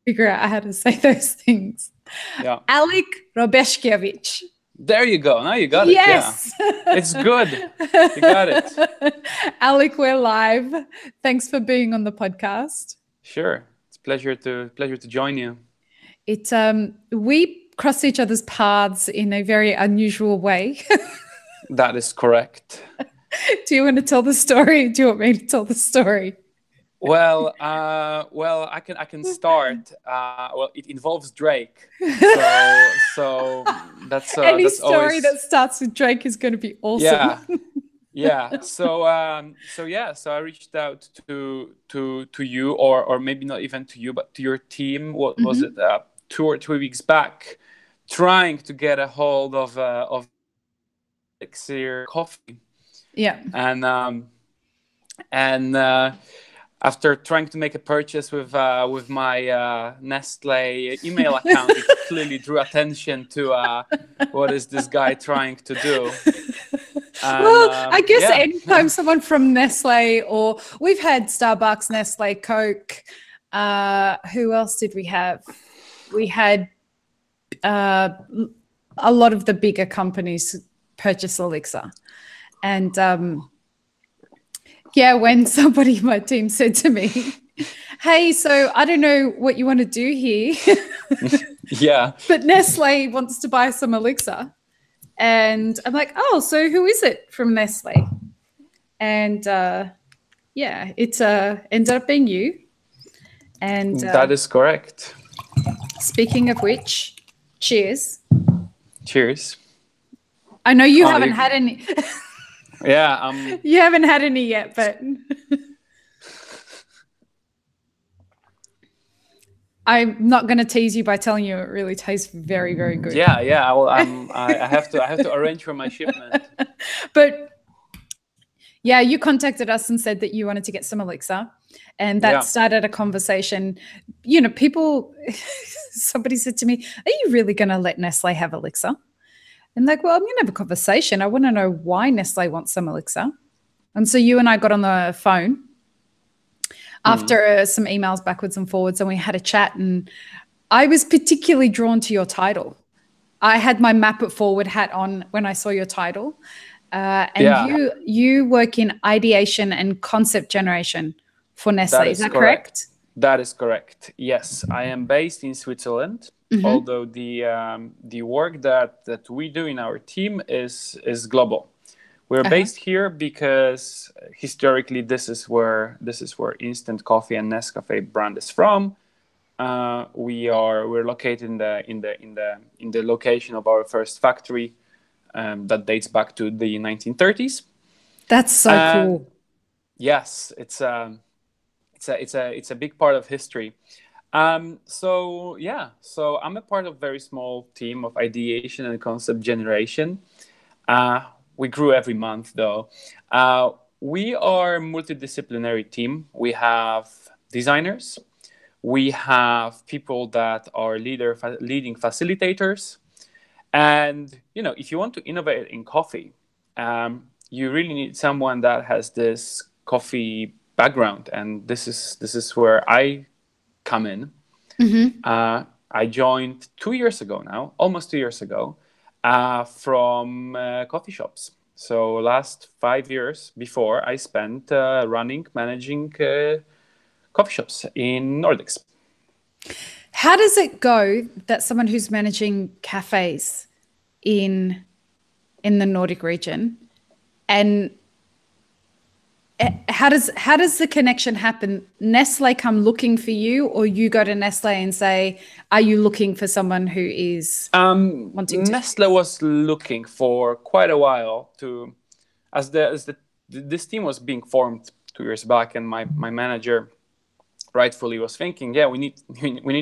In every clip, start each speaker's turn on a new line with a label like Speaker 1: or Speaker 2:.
Speaker 1: figure out how to say those things.
Speaker 2: Yeah.
Speaker 1: Alek Robaszkiewicz.
Speaker 2: There you go. Now you got
Speaker 1: Yes.
Speaker 2: it. Yeah. It's good. You got it.
Speaker 1: Alek, we're live. Thanks for being on the podcast.
Speaker 2: Sure. It's pleasure to join you.
Speaker 1: We crossed each other's paths in a very unusual way.
Speaker 2: That is correct.
Speaker 1: Do you want to tell the story? Do you want me to tell the story?
Speaker 2: Well, I can start. Well, it involves Drake, so that's
Speaker 1: any
Speaker 2: that's
Speaker 1: story
Speaker 2: always...
Speaker 1: that starts with Drake is going to be awesome.
Speaker 2: Yeah. So I reached out to you, or maybe not even to you, but to your team. What was it? 2 or 3 weeks back, trying to get a hold of Elixir coffee.
Speaker 1: Yeah.
Speaker 2: And after trying to make a purchase with my Nestle email account, it clearly drew attention to what is this guy trying to do.
Speaker 1: Well, I guess anytime someone from Nestle, or we've had Starbucks, Nestle, Coke. Who else did we have? We had a lot of the bigger companies purchase Elixir. And when somebody in my team said to me, hey, so I don't know what you want to do here.
Speaker 2: Yeah.
Speaker 1: But Nestle wants to buy some Elixir. And I'm like, oh, so who is it from Nestle? And it ended up being you. And
Speaker 2: that is correct.
Speaker 1: Speaking of which, cheers.
Speaker 2: Cheers.
Speaker 1: I know you haven't had any.
Speaker 2: Yeah.
Speaker 1: You haven't had any yet, but I'm not going to tease you by telling you it really tastes very, very good.
Speaker 2: Yeah. I have to arrange for my shipment.
Speaker 1: But yeah, you contacted us and said that you wanted to get some Elixir, and that started a conversation. You know, somebody said to me, "Are you really going to let Nestle have Elixir?" And like, well, I'm going to have a conversation. I want to know why Nestle wants some Elixir. And so you and I got on the phone after some emails backwards and forwards, and we had a chat. And I was particularly drawn to your title. I had my Map It Forward hat on when I saw your title. You work in ideation and concept generation for Nestle. Is that correct?
Speaker 2: That is correct. Yes, I am based in Switzerland. Although the work that we do in our team is global. We're based here because historically this is where instant coffee and Nescafe brand is from. We're located in the location of our first factory that dates back to the 1930s.
Speaker 1: That's so cool.
Speaker 2: Yes, it's a big part of history. So I'm a part of a very small team of ideation and concept generation. We grew every month though. We are a multidisciplinary team. We have designers. We have people that are leading facilitators. And, if you want to innovate in coffee, you really need someone that has this coffee background. And this is where I come in. I joined 2 years ago now, almost 2 years ago, from coffee shops. So last 5 years before, I spent managing coffee shops in Nordics.
Speaker 1: How does it go that someone who's managing cafes in the Nordic region, and how does the connection happen? Nestle come looking for you, or you go to Nestle and say, are you looking for someone who is wanting to?
Speaker 2: Nestle was looking for quite a while as this team was being formed 2 years back, and my manager rightfully was thinking, we need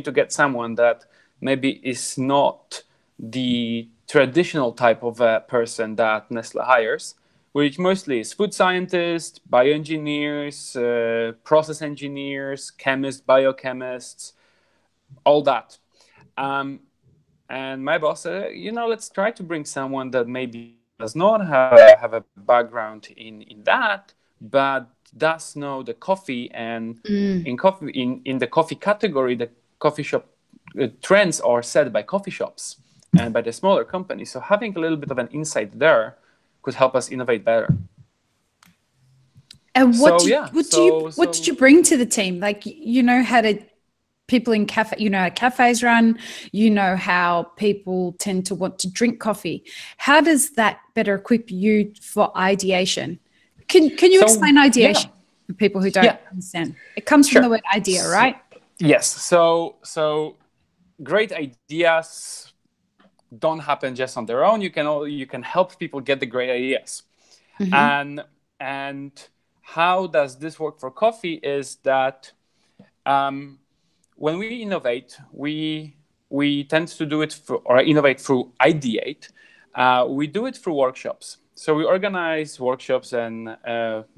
Speaker 2: to get someone that maybe is not the traditional type of person that Nestle hires, which mostly is food scientists, bioengineers, process engineers, chemists, biochemists, all that. And my boss said, let's try to bring someone that maybe does not have a background in that, but does know the coffee, and in the coffee category, the coffee shop trends are set by coffee shops and by the smaller companies. So having a little bit of an insight there could help us innovate better.
Speaker 1: And what did you bring to the team? Like, you know how to people in cafe, you know how cafes run, you know how people tend to want to drink coffee. How does that better equip you for ideation? Can you explain ideation for people who don't understand? It comes from the word idea, right?
Speaker 2: Yes. So great ideas don't happen just on their own. You can help people get the great ideas. Mm-hmm. And how does this work for coffee is that when we innovate, we tend to do it innovate through ideate. We do it through workshops. So we organize workshops, and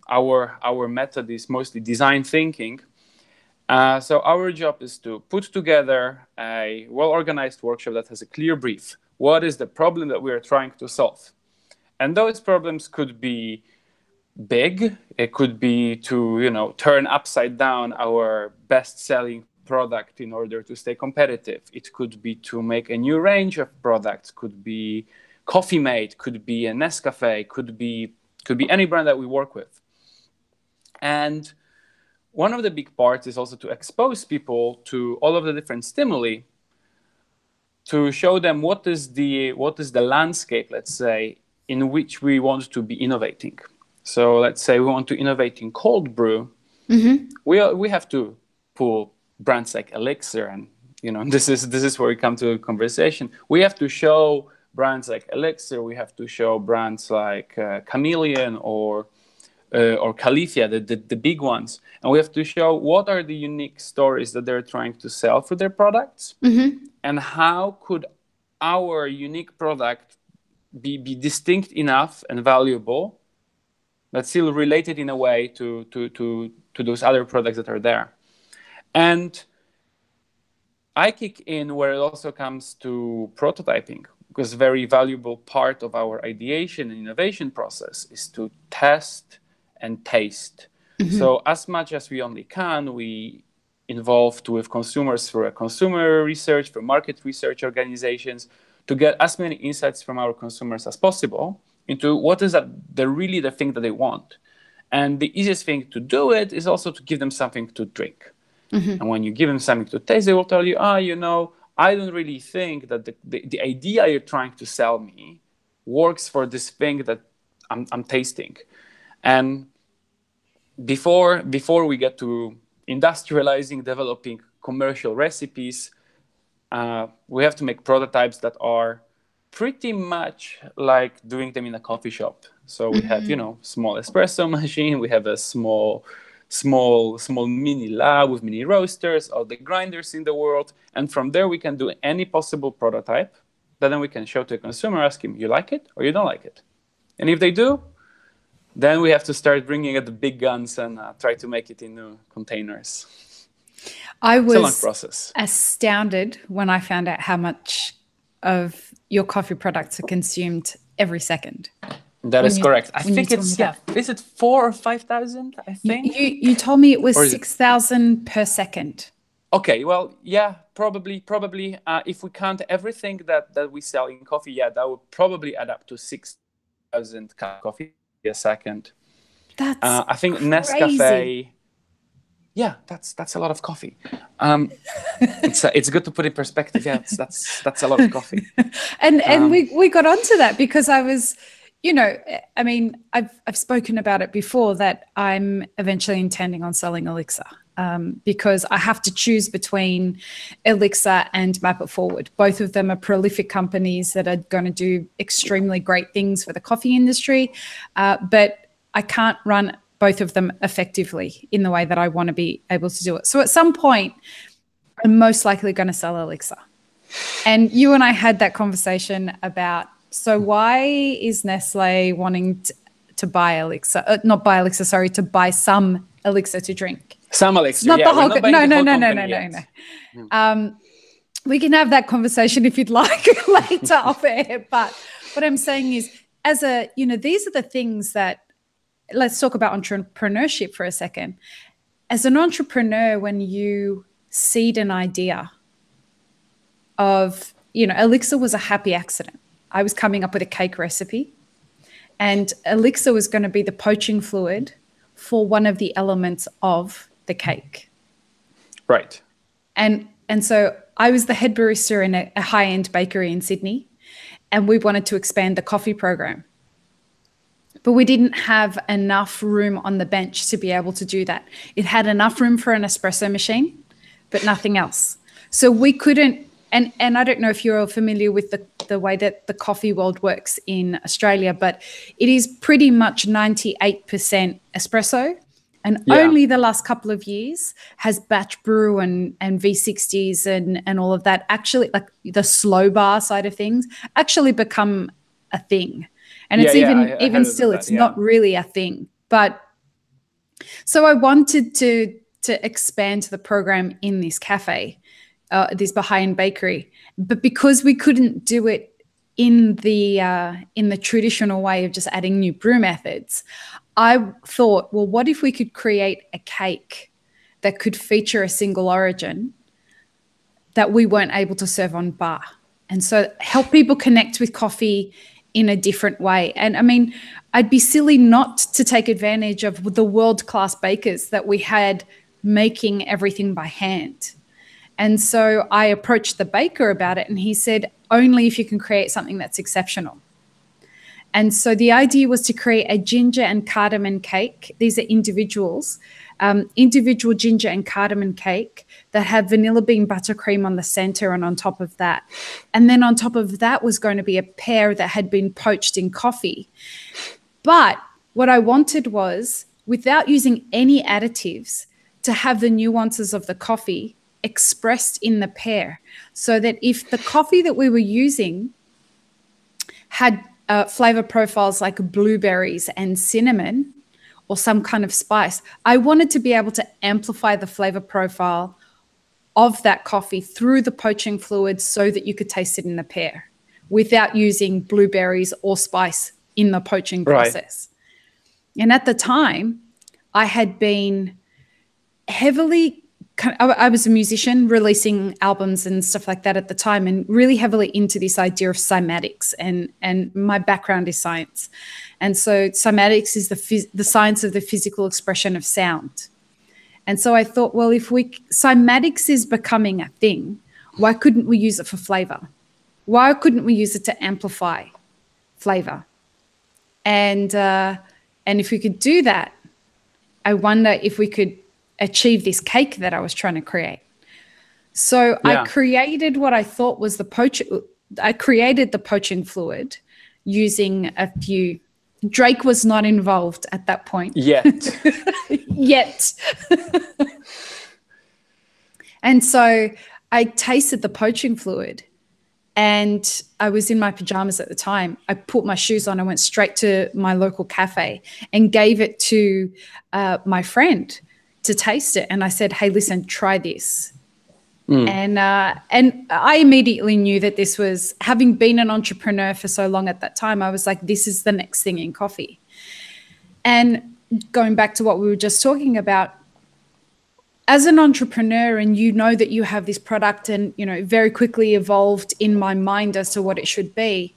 Speaker 2: our method is mostly design thinking. So our job is to put together a well-organized workshop that has a clear brief. What is the problem that we are trying to solve? And those problems could be big. It could be to, turn upside down our best-selling product in order to stay competitive. It could be to make a new range of products. Could be Coffee Mate, could be a Nescafe, could be any brand that we work with. And one of the big parts is also to expose people to all of the different stimuli, to show them what is the landscape, let's say, in which we want to be innovating. So let's say we want to innovate in cold brew. Mm-hmm. We have to pull brands like Elixir, and this is where we come to a conversation. We have to show brands like Elixir. We have to show brands like Chameleon or Califia, the big ones, and we have to show what are the unique stories that they're trying to sell for their products, mm-hmm. and how could our unique product be distinct enough and valuable, but still related in a way to those other products that are there. And I kick in where it also comes to prototyping, because a very valuable part of our ideation and innovation process is to test and taste. Mm-hmm. So as much as we only can, we involved with consumers through a consumer research, through market research organizations, to get as many insights from our consumers as possible into what is really the thing that they want. And the easiest thing to do it is also to give them something to drink. Mm-hmm. And when you give them something to taste, they will tell you, I don't really think that the idea you're trying to sell me works for this thing that I'm tasting. And before we get to industrializing, developing commercial recipes, we have to make prototypes that are pretty much like doing them in a coffee shop. So we have, small espresso machine, we have a small mini lab with mini roasters, all the grinders in the world. And from there, we can do any possible prototype that then we can show to a consumer, ask him, you like it or you don't like it? And if they do, then we have to start bringing out the big guns and try to make it in new containers.
Speaker 1: I was
Speaker 2: it's a long process.
Speaker 1: Astounded when I found out how much of your coffee products are consumed every second.
Speaker 2: That is correct. I think it's, is it 4,000 or 5,000, I think?
Speaker 1: You told me it was 6,000 per second.
Speaker 2: Okay, well, yeah, probably. If we count everything that we sell in coffee, that would probably add up to 6,000 cups of coffee a second.
Speaker 1: That's
Speaker 2: I think
Speaker 1: crazy.
Speaker 2: Nescafe, that's a lot of coffee. It's good to put in perspective. Yeah, that's a lot of coffee.
Speaker 1: and we got onto that because I was, I've spoken about it before that I'm eventually intending on selling Elixir because I have to choose between Elixir and Map It Forward. Both of them are prolific companies that are going to do extremely great things for the coffee industry, but I can't run both of them effectively in the way that I want to be able to do it. So at some point, I'm most likely going to sell Elixir. And you and I had that conversation about, so why is Nestle wanting to buy Elixir? To buy some Elixir to drink.
Speaker 2: Some Elixir,
Speaker 1: not the whole.
Speaker 2: No.
Speaker 1: We can have that conversation if you'd like later off air. But what I'm saying is, these are the things that. Let's talk about entrepreneurship for a second. As an entrepreneur, when you seed an idea of, you know, Elixir was a happy accident. I was coming up with a cake recipe, and Elixir was going to be the poaching fluid for one of the elements of the cake.
Speaker 2: Right.
Speaker 1: And so I was the head barista in a high-end bakery in Sydney, and we wanted to expand the coffee program. But we didn't have enough room on the bench to be able to do that. It had enough room for an espresso machine, but nothing else. So we couldn't, and I don't know if you're familiar with the way that the coffee world works in Australia, but it is pretty much 98% espresso. And only the last couple of years has batch brew and V60s and all of that actually, like the slow bar side of things, actually become a thing. And it's even still, it's not really a thing. But so I wanted to expand the program in this cafe, this Bahaian bakery. But because we couldn't do it in the traditional way of just adding new brew methods, I thought, well, what if we could create a cake that could feature a single origin that we weren't able to serve on bar? And so help people connect with coffee in a different way. And I mean, I'd be silly not to take advantage of the world-class bakers that we had making everything by hand. And so I approached the baker about it, and he said, only if you can create something that's exceptional. And so the idea was to create a ginger and cardamom cake. These are individuals, individual ginger and cardamom cake that have vanilla bean buttercream on the center and on top of that. And then on top of that was going to be a pear that had been poached in coffee. But what I wanted was, without using any additives, to have the nuances of the coffee expressed in the pear, so that if the coffee that we were using had flavor profiles like blueberries and cinnamon or some kind of spice, I wanted to be able to amplify the flavor profile of that coffee through the poaching fluid so that you could taste it in the pear without using blueberries or spice in the poaching process. Right. And at the time, I had been heavily, I was a musician releasing albums and stuff like that at the time, and really heavily into this idea of cymatics, and my background is science. And so cymatics is the science of the physical expression of sound. And so I thought, well, if cymatics is becoming a thing, why couldn't we use it for flavor? Why couldn't we use it to amplify flavor? And if we could do that, I wonder if we could achieve this cake that I was trying to create. So I created what I thought was I created the poaching fluid using a few. Drake was not involved at that point. Yet. And so I tasted the poaching fluid, and I was in my pajamas at the time. I put my shoes on. I went straight to my local cafe and gave it to my friend to taste it. And I said, hey, listen, try this. And I immediately knew that this was, having been an entrepreneur for so long at that time, I was like, this is the next thing in coffee. And going back to what we were just talking about, as an entrepreneur, and you know that you have this product and, you know, very quickly evolved in my mind as to what it should be,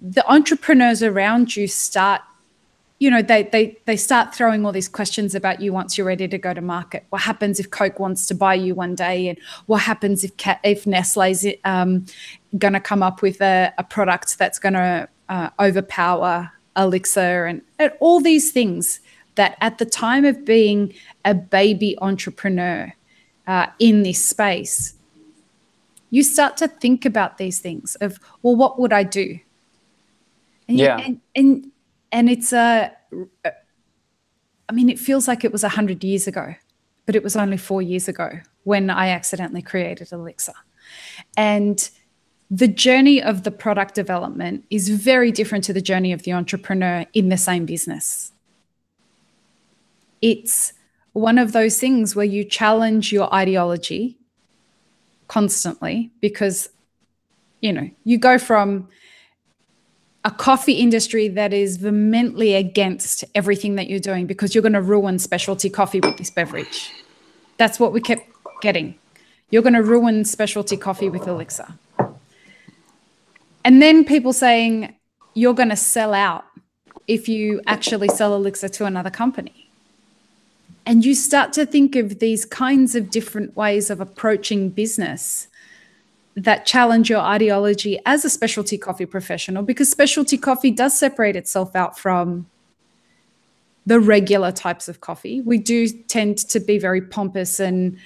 Speaker 1: the entrepreneurs around you start, you know, they start throwing all these questions about you once you're ready to go to market. What happens if Coke wants to buy you one day? And what happens if Nestle's going to come up with a product that's going to overpower Elixir, and all these things that at the time of being a baby entrepreneur in this space, you start to think about these things of, well, what would I do? And it's I mean, it feels like it was 100 years ago, but it was only 4 years ago when I accidentally created Elixir. And the journey of the product development is very different to the journey of the entrepreneur in the same business. It's one of those things where you challenge your ideology constantly, because, you know, you go from a coffee industry that is vehemently against everything that you're doing because you're going to ruin specialty coffee with this beverage. That's what we kept getting. you're going to ruin specialty coffee with Elixir. And then people saying you're going to sell out if you actually sell Elixir to another company. And you start to think of these kinds of different ways of approaching business that challenge your ideology as a specialty coffee professional, because specialty coffee does separate itself out from the regular types of coffee. We do tend to be very pompous and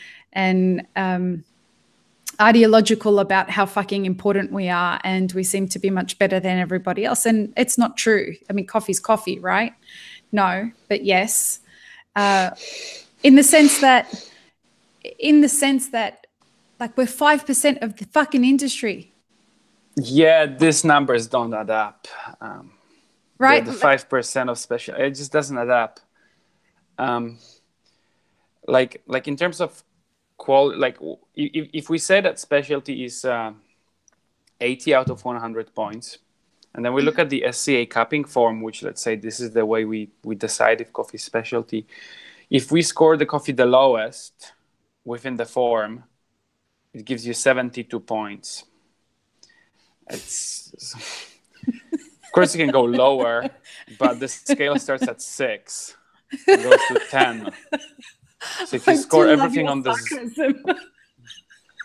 Speaker 1: ideological about how fucking important we are, and we seem to be much better than everybody else. And it's not true. I mean, coffee's coffee, right? No, but yes. In the sense that like we're 5% of the fucking industry.
Speaker 2: Yeah, these numbers don't add up.
Speaker 1: Right?
Speaker 2: The 5% of special, it just doesn't add up. Like in terms of quality, like if we say that specialty is 80 out of 100 points, and then we look at the SCA cupping form, which, let's say this is the way we decide if coffee is specialty. If we score the coffee the lowest within the form, it gives you 72 points. Of course, you can go lower, but the scale starts at 6. It goes to 10. So if you score everything on this,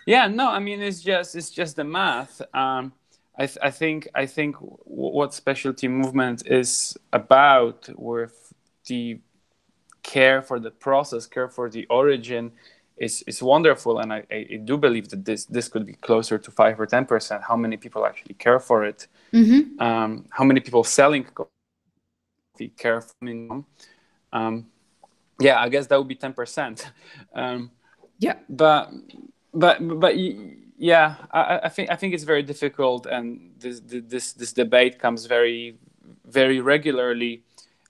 Speaker 2: yeah, no, I mean it's just the math. I think what specialty movement is about, with the care for the process, care for the origin, is wonderful, and I do believe that this could be closer to 5 or 10%. How many people actually care for it?
Speaker 1: Mm-hmm.
Speaker 2: How many people selling coffee care for it? Yeah, I guess that would be 10%.
Speaker 1: Yeah,
Speaker 2: but yeah, I think it's very difficult, and this debate comes very, very regularly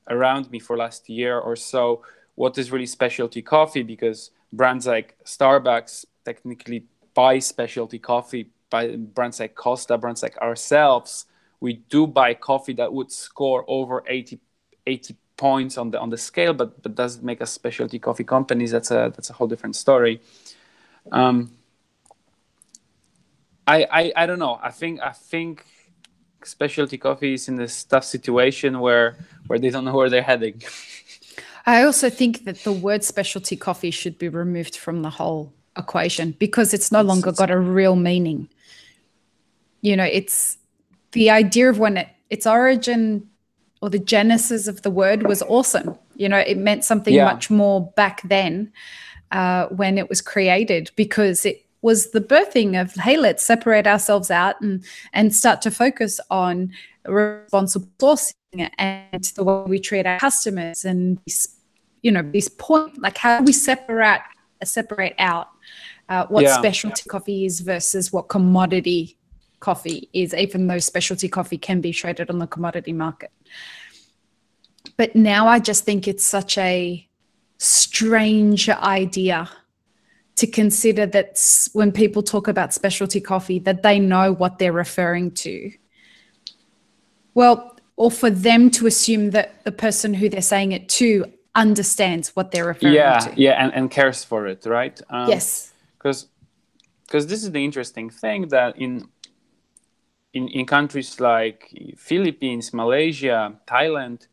Speaker 2: around me for last year or so. What is really specialty coffee? Because brands like Starbucks technically buy specialty coffee, by brands like Costa, brands like ourselves. We do buy coffee that would score over 80 points on the scale, but does it make us specialty coffee companies? That's a whole different story. I don't know. I think specialty coffee is in this tough situation where they don't know where they're heading.
Speaker 1: I also think that the word specialty coffee should be removed from the whole equation, because it's no longer got a real meaning. You know, it's the idea of when its origin or the genesis of the word was awesome. You know, it meant something much more back then when it was created, because it was the birthing of, hey, let's separate ourselves out and start to focus on responsible sourcing and the way we treat our customers, and this point, like how we separate out what specialty coffee is versus what commodity coffee is, even though specialty coffee can be traded on the commodity market. But now I just think it's such a strange idea to consider that when people talk about specialty coffee, that they know what they're referring to. Well, or for them to assume that the person who they're saying it to understands what they're referring to.
Speaker 2: Yeah, and cares for it, right?
Speaker 1: Yes.
Speaker 2: Because this is the interesting thing, that in countries like Philippines, Malaysia, Thailand,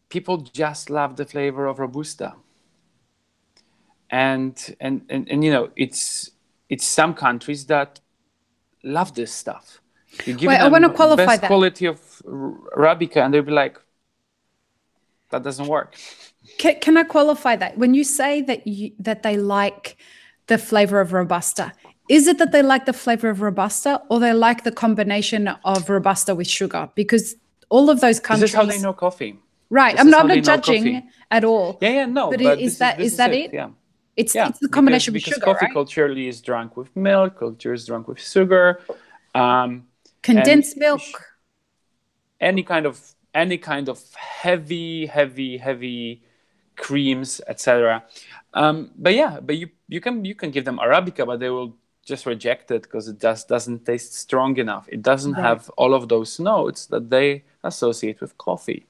Speaker 2: people just love the flavor of Robusta. And it's some countries that love this stuff. You give them
Speaker 1: I want to qualify
Speaker 2: best
Speaker 1: that.
Speaker 2: quality of Arabica, and they'll be like, that doesn't work.
Speaker 1: Can I qualify that? When you say that they like the flavor of Robusta, is it that they like the flavor of Robusta, or they like the combination of Robusta with sugar? Because all of those countries...
Speaker 2: This is how they know coffee.
Speaker 1: Right. I'm not judging at all.
Speaker 2: No.
Speaker 1: But is that it?
Speaker 2: Yeah.
Speaker 1: It's the combination with sugar,
Speaker 2: because coffee
Speaker 1: right?
Speaker 2: culturally is drunk with milk, culture is drunk with sugar.
Speaker 1: Condensed milk.
Speaker 2: Any kind of heavy creams, etc. But you can give them Arabica, but they will just reject it because it doesn't taste strong enough. It doesn't have all of those notes that they associate with coffee.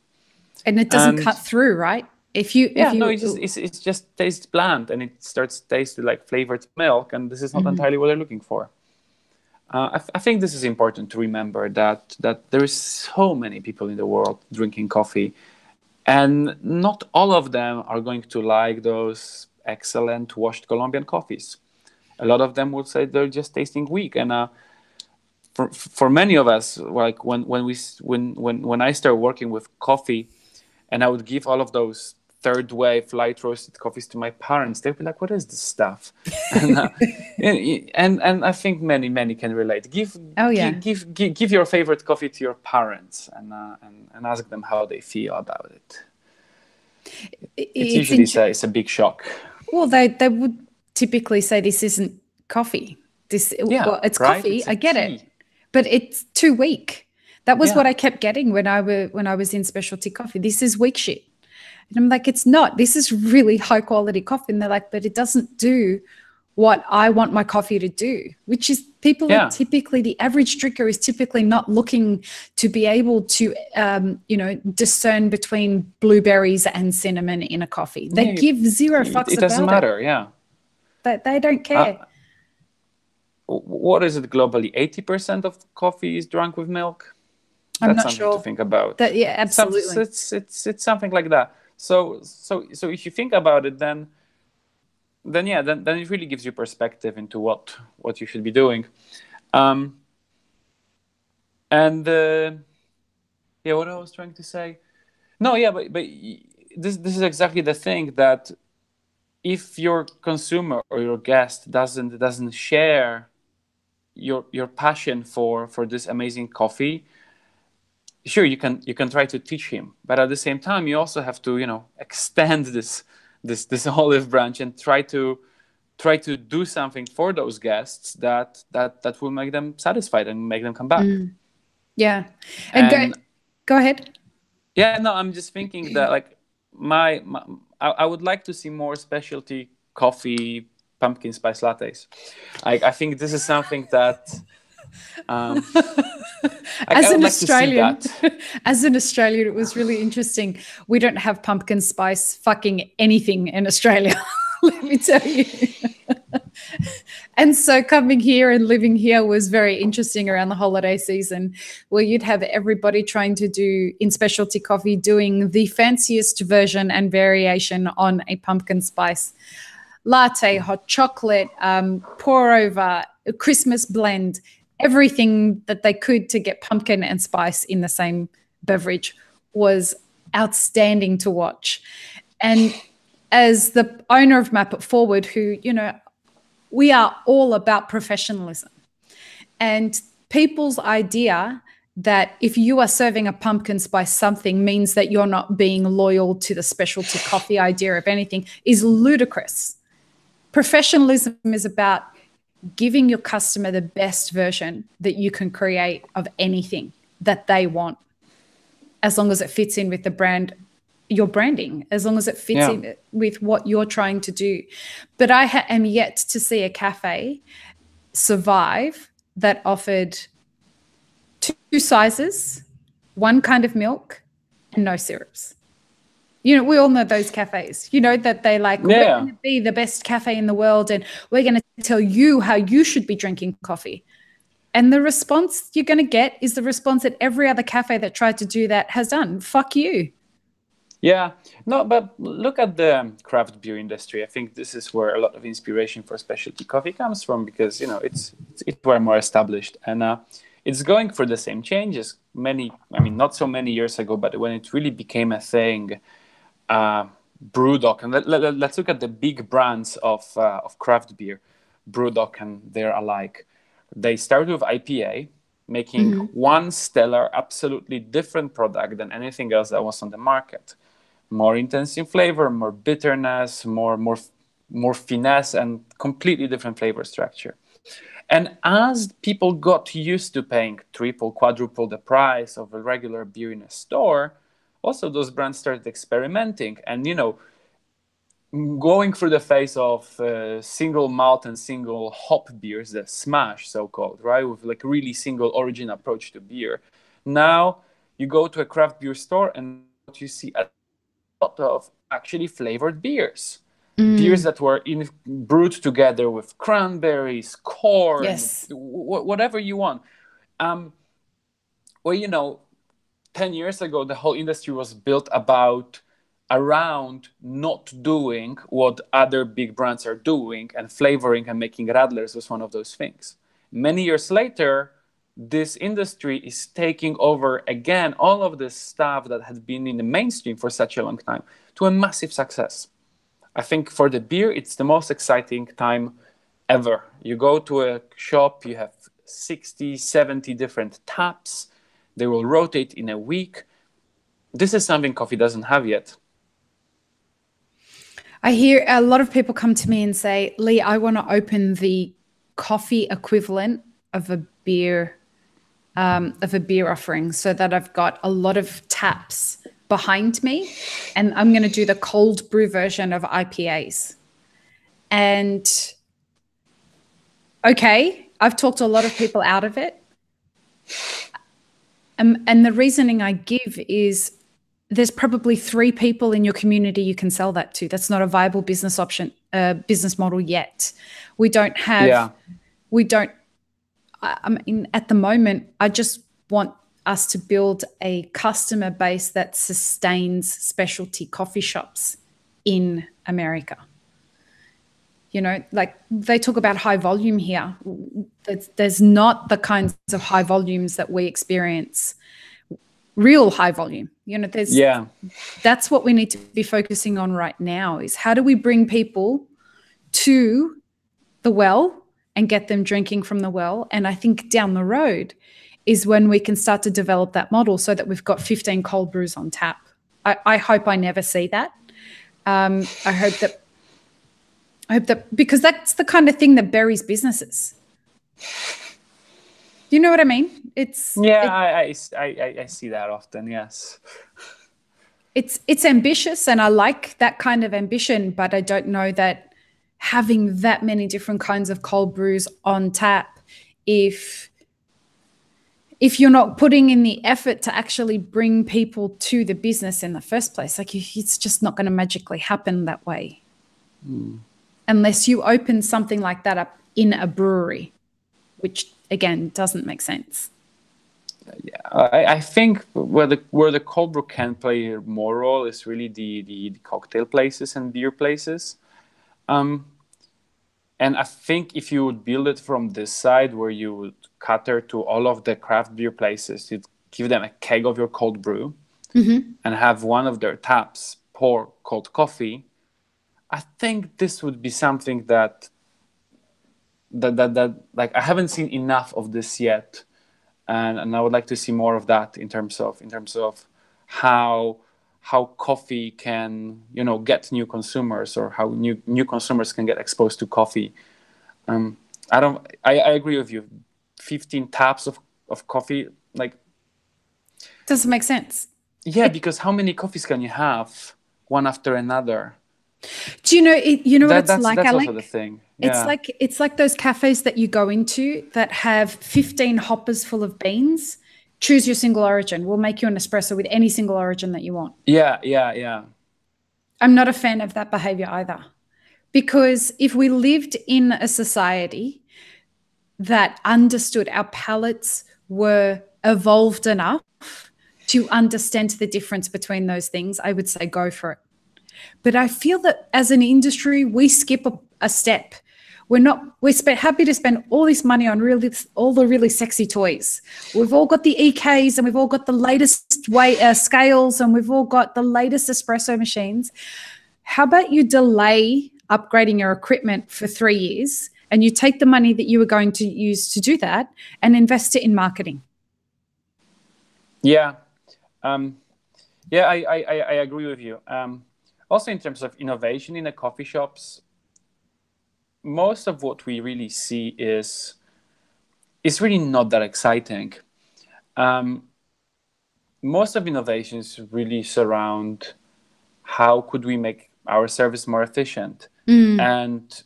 Speaker 1: And it doesn't cut through, right?
Speaker 2: It just tastes bland, and it starts tasting like flavored milk, and this is not entirely what they're looking for. I think this is important to remember that there is so many people in the world drinking coffee, and not all of them are going to like those excellent washed Colombian coffees. A lot of them would say they're just tasting weak, and for many of us, like when I started working with coffee, and I would give all of those third wave light roasted coffees to my parents, they'd be like, "What is this stuff?" and I think many can relate. Give your favorite coffee to your parents and ask them how they feel about it. It's usually it's a big shock.
Speaker 1: Well, they would typically say this isn't coffee. It's right? Coffee. I get it, but it's too weak. That was what I kept getting when I was in specialty coffee. This is weak shit. And I'm like, it's not. This is really high quality coffee. And they're like, but it doesn't do what I want my coffee to do, which is people are typically, the average drinker is typically not looking to be able to, discern between blueberries and cinnamon in a coffee. They give zero fucks about it.
Speaker 2: It doesn't matter,
Speaker 1: They don't care.
Speaker 2: What is it globally? 80% of coffee is drunk with milk?
Speaker 1: I'm
Speaker 2: That's
Speaker 1: not
Speaker 2: something
Speaker 1: sure.
Speaker 2: to think about.
Speaker 1: Absolutely.
Speaker 2: It's something like that. So if you think about it, then it really gives you perspective into what you should be doing. What I was trying to say. No, but this is exactly the thing, that if your consumer or your guest doesn't share your passion for this amazing coffee, sure, you can try to teach him, but at the same time you also have to extend this olive branch and try to do something for those guests that will make them satisfied and make them come back.
Speaker 1: And go ahead.
Speaker 2: I'm just thinking that, like, I would like to see more specialty coffee pumpkin spice lattes. I think this is something that
Speaker 1: as an Australian, it was really interesting. We don't have pumpkin spice fucking anything in Australia, let me tell you. And so coming here and living here was very interesting around the holiday season, where you'd have everybody trying to do, in specialty coffee, doing the fanciest version and variation on a pumpkin spice latte, hot chocolate, pour over, Christmas blend, everything that they could to get pumpkin and spice in the same beverage was outstanding to watch. And as the owner of Map It Forward, who, we are all about professionalism, and people's idea that if you are serving a pumpkin spice something means that you're not being loyal to the specialty coffee idea of anything is ludicrous. Professionalism is about giving your customer the best version that you can create of anything that they want, as long as it fits in with the brand, your branding, as long as it fits in with what you're trying to do. But I am yet to see a cafe survive that offered 2 sizes, 1 kind of milk, and no syrups. We all know those cafes, that they like, we're going to be the best cafe in the world and we're going to tell you how you should be drinking coffee. And the response you're going to get is the response that every other cafe that tried to do that has done. Fuck you.
Speaker 2: Yeah, no, but look at the craft beer industry. I think this is where a lot of inspiration for specialty coffee comes from, because it's more established, and it's going through the same changes. Not so many years ago, but when it really became a thing, Brewdog, and let's look at the big brands of craft beer, Brewdog and their alike. They started with IPA, making one stellar, absolutely different product than anything else that was on the market. More intense in flavor, more bitterness, more finesse, and completely different flavor structure. And as people got used to paying triple, quadruple the price of a regular beer in a store, also those brands started experimenting and, going through the phase of single malt and single hop beers, the smash so-called, right? With like really single origin approach to beer. Now you go to a craft beer store and what you see at lot of actually flavored beers. Beers that were brewed together with cranberries, corn,
Speaker 1: Yes.
Speaker 2: whatever you want. Well, 10 years ago, the whole industry was built around not doing what other big brands are doing, and flavoring and making radlers was one of those things. Many years later, this industry is taking over again all of this stuff that had been in the mainstream for such a long time to a massive success. I think for the beer, it's the most exciting time ever. You go to a shop, you have 60, 70 different taps. They will rotate in a week. This is something coffee doesn't have yet.
Speaker 1: I hear a lot of people come to me and say, Lee, I want to open the coffee equivalent of a beer offering, so that I've got a lot of taps behind me, and I'm going to do the cold brew version of IPAs. And okay, I've talked a lot of people out of it. And the reasoning I give is there's probably 3 people in your community you can sell that to. That's not a viable business option, business model yet. We don't have, I mean, at the moment, I just want us to build a customer base that sustains specialty coffee shops in America. Like they talk about high volume here. There's not the kinds of high volumes that we experience, real high volume. That's what we need to be focusing on right now, is how do we bring people to the well and get them drinking from the well. And I think down the road is when we can start to develop that model so that we've got 15 cold brews on tap. I hope I never see that. I hope that because that's the kind of thing that buries businesses. You know what I mean?
Speaker 2: I see that often. Yes.
Speaker 1: It's ambitious, and I like that kind of ambition, but I don't know that having that many different kinds of cold brews on tap, if you're not putting in the effort to actually bring people to the business in the first place, like it's just not going to magically happen that way. Unless you open something like that up in a brewery, which again doesn't make sense.
Speaker 2: Yeah, I think where the cold brew can play more role is really the cocktail places and beer places. And I think if you would build it from this side, where you would cater to all of the craft beer places, you'd give them a keg of your cold brew and have one of their taps pour cold coffee. I think this would be something that like I haven't seen enough of this yet, and I would like to see more of that in terms of how coffee can get new consumers, or how new consumers can get exposed to coffee. I agree with you. 15 taps of coffee, like,
Speaker 1: doesn't make sense.
Speaker 2: Yeah, because how many coffees can you have one after another?
Speaker 1: Do you know what it's like,
Speaker 2: that's
Speaker 1: Alek?
Speaker 2: also the thing. Yeah.
Speaker 1: It's like those cafes that you go into that have 15 hoppers full of beans. Choose your single origin. We'll make you an espresso with any single origin that you want.
Speaker 2: Yeah.
Speaker 1: I'm not a fan of that behavior either. Because if we lived in a society that understood, our palates were evolved enough to understand the difference between those things, I would say go for it. But I feel that as an industry, we skip a step. We're happy to spend all this money on all the really sexy toys. We've all got the EKs, and we've all got the latest scales, and we've all got the latest espresso machines. How about you delay upgrading your equipment for 3 years, and you take the money that you were going to use to do that and invest it in marketing?
Speaker 2: Yeah. I agree with you. Also, in terms of innovation in the coffee shops, most of what we really see is really not that exciting. Most of innovations really surround how could we make our service more efficient, and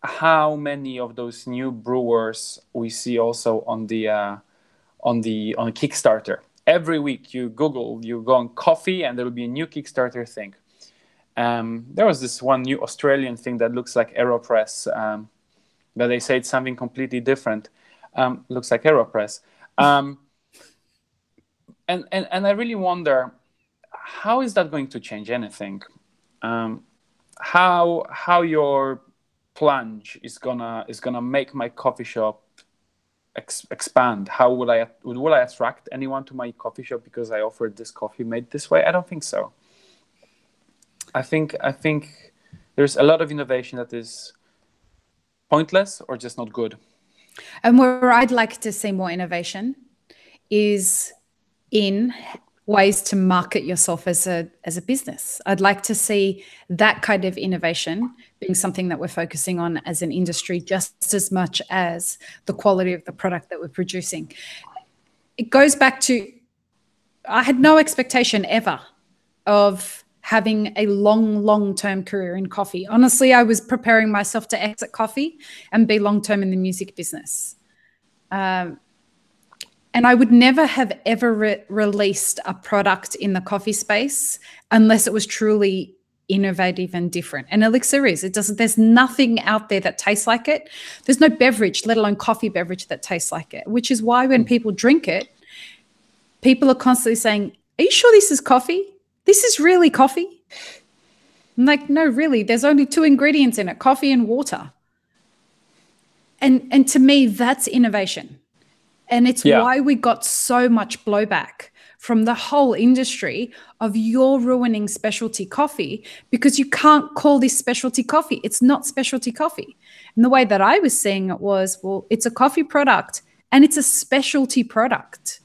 Speaker 2: how many of those new brewers we see also on Kickstarter, every week you Google, you go on coffee, and there will be a new Kickstarter thing. There was this one new Australian thing that looks like AeroPress, but they say it's something completely different. Looks like AeroPress. And I really wonder, how is that going to change anything? How your plunge is gonna make my coffee shop expand? How will I attract anyone to my coffee shop because I offered this coffee made this way? I don't think so. I think there's a lot of innovation that is pointless or just not good.
Speaker 1: And where I'd like to see more innovation is in ways to market yourself as a business. I'd like to see that kind of innovation being something that we're focusing on as an industry, just as much as the quality of the product that we're producing. It goes back to, I had no expectation ever of having a long-term career in coffee. Honestly, I was preparing myself to exit coffee and be long-term in the music business. And I would never have ever released a product in the coffee space unless it was truly innovative and different. And Elixir is. There's nothing out there that tastes like it. There's no beverage, let alone coffee beverage, that tastes like it, which is why when people drink it, people are constantly saying, "Are you sure this is coffee? This is really coffee?" I'm like, no, really, there's only 2 ingredients in it, coffee and water. And to me, that's innovation. And it's why we got so much blowback from the whole industry of, you're ruining specialty coffee because you can't call this specialty coffee. It's not specialty coffee. And the way that I was seeing it was, well, it's a coffee product and it's a specialty product.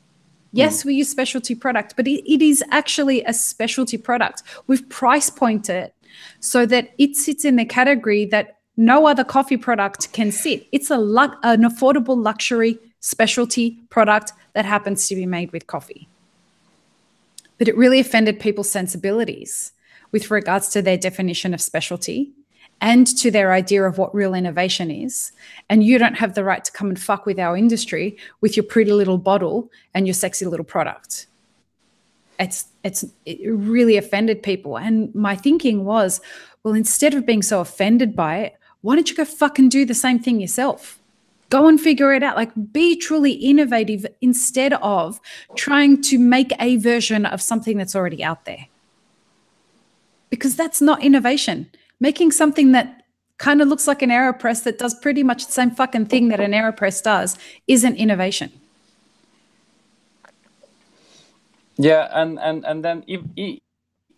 Speaker 1: Yes, we use specialty product, but it is actually a specialty product. We've price pointed so that it sits in the category that no other coffee product can sit. It's an affordable luxury specialty product that happens to be made with coffee. But it really offended people's sensibilities with regards to their definition of specialty and to their idea of what real innovation is. And you don't have the right to come and fuck with our industry with your pretty little bottle and your sexy little product. It really offended people. And my thinking was, well, instead of being so offended by it, why don't you go fucking do the same thing yourself? Go and figure it out. Like, be truly innovative instead of trying to make a version of something that's already out there. Because that's not innovation. Making something that kind of looks like an AeroPress that does pretty much the same fucking thing that an AeroPress does isn't innovation.
Speaker 2: Yeah, and then even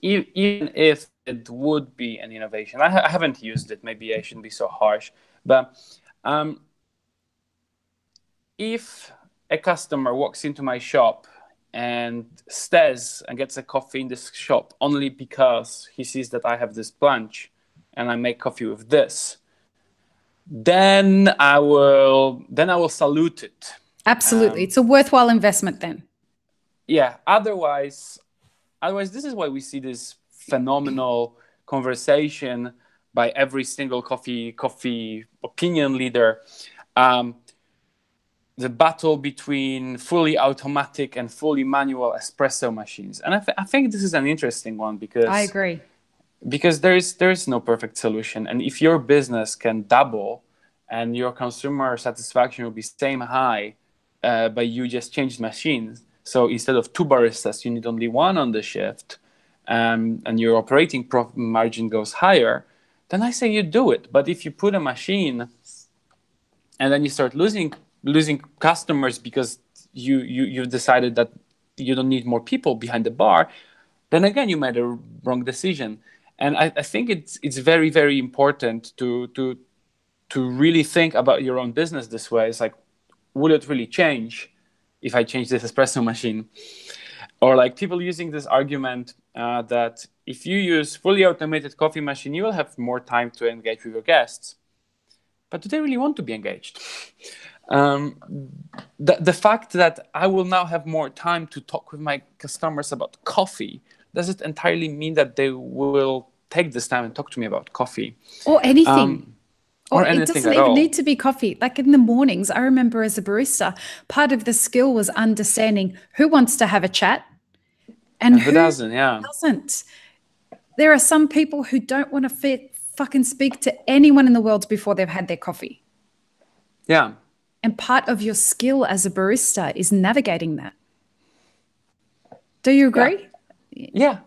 Speaker 2: if it would be an innovation, I haven't used it. Maybe I shouldn't be so harsh, but if a customer walks into my shop and stays and gets a coffee in this shop only because he sees that I have this plunge and I make coffee with this, then I will salute it.
Speaker 1: Absolutely. It's a worthwhile investment then.
Speaker 2: Yeah. Otherwise, this is why we see this phenomenal conversation by every single coffee opinion leader. The battle between fully automatic and fully manual espresso machines. And I think this is an interesting one because
Speaker 1: I agree.
Speaker 2: Because there is no perfect solution. And if your business can double and your consumer satisfaction will be same high, but you just changed machines. So instead of 2 baristas, you need only 1 on the shift, and your operating profit margin goes higher, then I say you do it. But if you put a machine and then you start losing customers because you've decided that you don't need more people behind the bar, then again you made a wrong decision. And I think it's very, very important to really think about your own business this way. It's like, would it really change if I change this espresso machine? Or like people using this argument that if you use fully automated coffee machine, you will have more time to engage with your guests. But do they really want to be engaged? The fact that I will now have more time to talk with my customers about coffee, does it entirely mean that they will take this time and talk to me about coffee?
Speaker 1: Or anything.
Speaker 2: or
Speaker 1: Or it
Speaker 2: anything
Speaker 1: doesn't
Speaker 2: at
Speaker 1: even
Speaker 2: all.
Speaker 1: need to be coffee. Like in the mornings, I remember as a barista, part of the skill was understanding who wants to have a chat and
Speaker 2: Who
Speaker 1: who
Speaker 2: doesn't? Yeah.
Speaker 1: doesn't. There are some people who don't want to fucking speak to anyone in the world before they've had their coffee.
Speaker 2: Yeah.
Speaker 1: And part of your skill as a barista is navigating that. Do you agree?
Speaker 2: Yeah,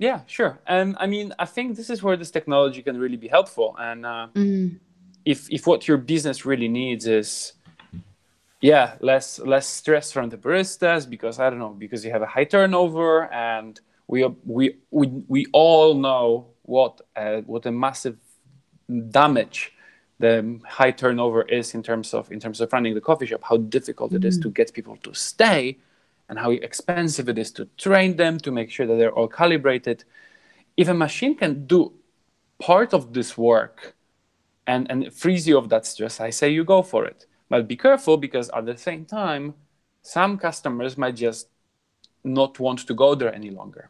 Speaker 2: yeah, sure. And I mean, I think this is where this technology can really be helpful. And if what your business really needs is, yeah, less stress from the baristas, because I don't know, because you have a high turnover, and we all know what a massive damage the high turnover is in terms of running the coffee shop, how difficult it is to get people to stay, and how expensive it is to train them, to make sure that they're all calibrated. If a machine can do part of this work and frees you of that stress, I say you go for it. But be careful, because at the same time, some customers might just not want to go there any longer.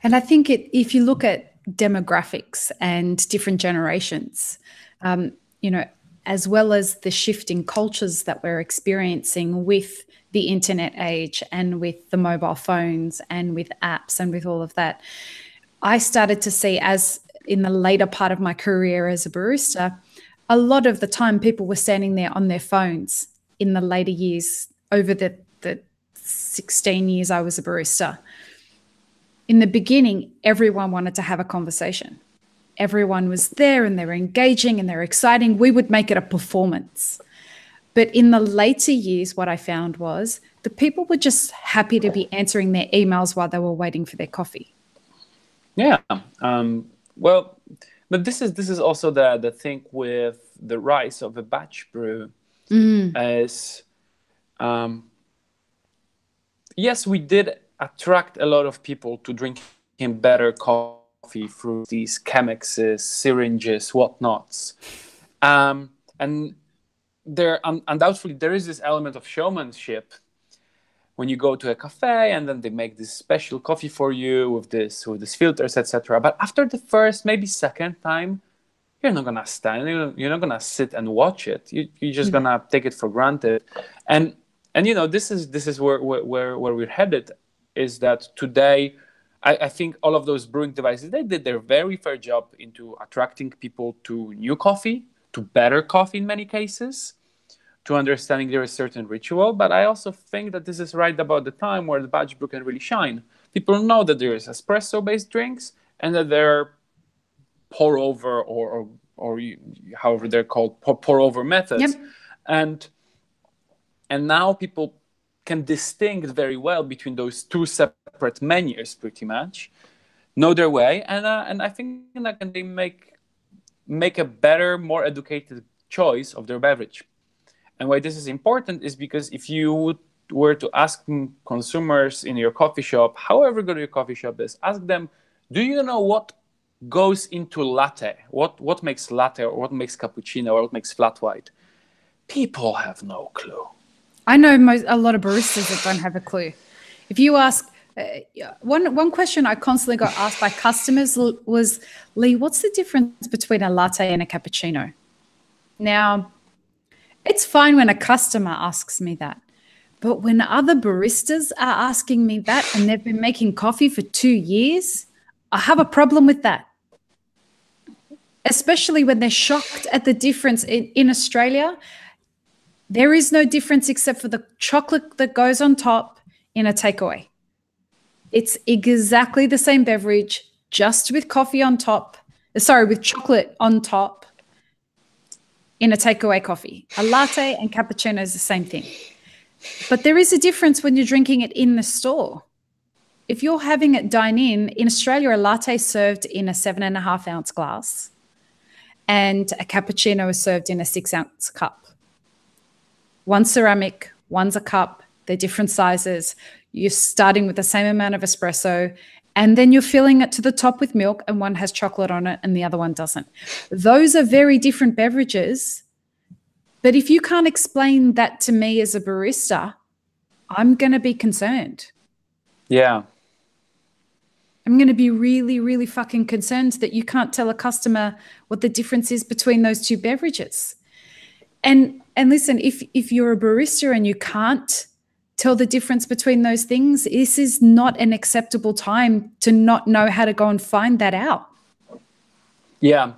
Speaker 1: And I think if you look at demographics and different generations, as well as the shifting cultures that we're experiencing with the internet age and with the mobile phones and with apps and with all of that, I started to see, as in the later part of my career as a barista, a lot of the time people were standing there on their phones in the later years, over the 16 years I was a barista. In the beginning, everyone wanted to have a conversation. Everyone was there and they were engaging and they were exciting. We would make it a performance. But in the later years, what I found was the people were just happy to be answering their emails while they were waiting for their coffee.
Speaker 2: Yeah. Well, but this is also the thing with the rise of a batch brew. As yes, we did attract a lot of people to drinking better coffee through these chemixes, syringes, whatnots. And there undoubtedly there is this element of showmanship when you go to a cafe and then they make this special coffee for you with this filters, etc. But after the first, maybe second time, you're not gonna stand, you're not gonna sit and watch it. You're just gonna take it for granted. And this is where we're headed, is that today I think all of those brewing devices, they did their very fair job into attracting people to new coffee, to better coffee in many cases, to understanding there is certain ritual. But I also think that this is right about the time where the batch brew can really shine. People know that there is espresso-based drinks and that they're pour over or however they're called, pour over methods.
Speaker 1: Yep.
Speaker 2: And now people can distinguish very well between those two separate menus, pretty much, know their way, and I think that can they make a better, more educated choice of their beverage. And why this is important is because if you were to ask consumers in your coffee shop, however good your coffee shop is, ask them, do you know what goes into latte? What makes latte, or what makes cappuccino, or what makes flat white? People have no clue.
Speaker 1: I know a lot of baristas that don't have a clue. If you ask, one question I constantly got asked by customers was, Lee, what's the difference between a latte and a cappuccino? Now, it's fine when a customer asks me that, but when other baristas are asking me that and they've been making coffee for 2 years, I have a problem with that. Especially when they're shocked at the difference in Australia. There is no difference except for the chocolate that goes on top in a takeaway. It's exactly the same beverage, just with coffee on top. With chocolate on top in a takeaway coffee. A latte and cappuccino is the same thing. But there is a difference when you're drinking it in the store. If you're having it dine in Australia, a latte is served in a 7.5 ounce glass and a cappuccino is served in a 6 ounce cup. One's ceramic, one's a cup, they're different sizes. You're starting with the same amount of espresso, and then you're filling it to the top with milk, and one has chocolate on it and the other one doesn't. Those are very different beverages. But if you can't explain that to me as a barista, I'm going to be concerned.
Speaker 2: Yeah.
Speaker 1: I'm going to be really, really fucking concerned that you can't tell a customer what the difference is between those two beverages. And listen, if you're a barista and you can't tell the difference between those things, this is not an acceptable time to not know how to go and find that out.
Speaker 2: Yeah.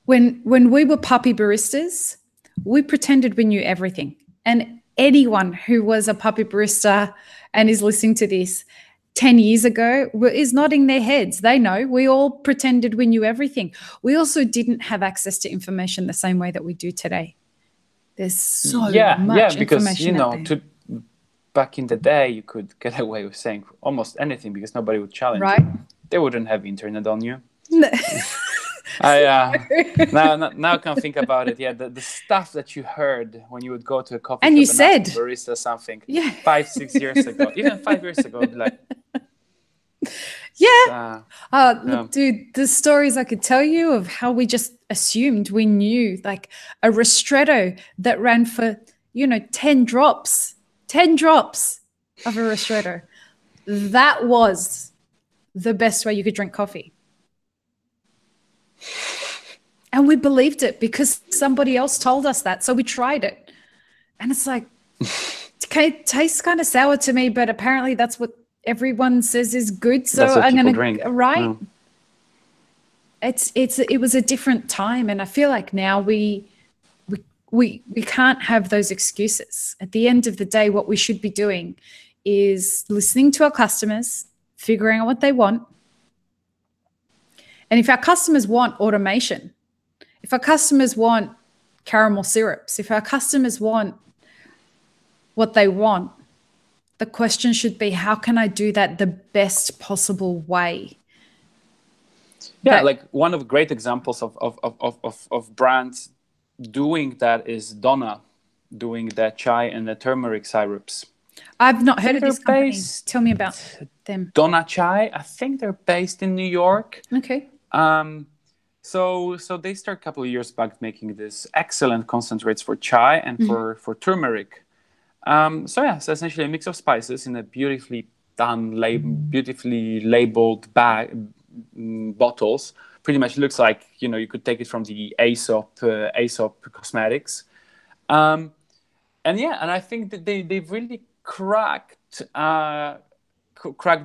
Speaker 1: When we were puppy baristas, we pretended we knew everything. And anyone who was a puppy barista and is listening to this 10 years ago is nodding their heads. They know. We all pretended we knew everything. We also didn't have access to information the same way that we do today. There's so much information out there.
Speaker 2: Back in the day, you could get away with saying almost anything because nobody would challenge you. They wouldn't have internet on you.
Speaker 1: No.
Speaker 2: Now I can think about it. Yeah, the stuff that you heard when you would go to a coffee
Speaker 1: and
Speaker 2: shop
Speaker 1: you said
Speaker 2: ask a barista something 5-6 years ago, even 5 years ago, I'd be like,
Speaker 1: look, dude, the stories I could tell you of how we just assumed we knew, like a ristretto that ran for 10 drops of a ristretto. That was the best way you could drink coffee. And we believed it because somebody else told us that. So we tried it. And it's like, it tastes kind of sour to me, but apparently that's what everyone says is good. So I'm going to drink. Right. It was a different time. And I feel like now we can't have those excuses. At the end of the day, what we should be doing is listening to our customers, figuring out what they want. And if our customers want automation, if our customers want caramel syrups, if our customers want what they want, the question should be, how can I do that the best possible way?
Speaker 2: Yeah, like one of the great examples of brands doing that is Donna, doing the chai and the turmeric syrups.
Speaker 1: I've not heard of these companies. Tell me about them.
Speaker 2: Donna Chai, I think they're based in New York.
Speaker 1: Okay.
Speaker 2: So they started a couple of years back making this excellent concentrates for chai and for turmeric. So essentially a mix of spices in a beautifully done, beautifully labeled bottles. Pretty much looks like you could take it from the Aesop Cosmetics. And I think that they've really cracked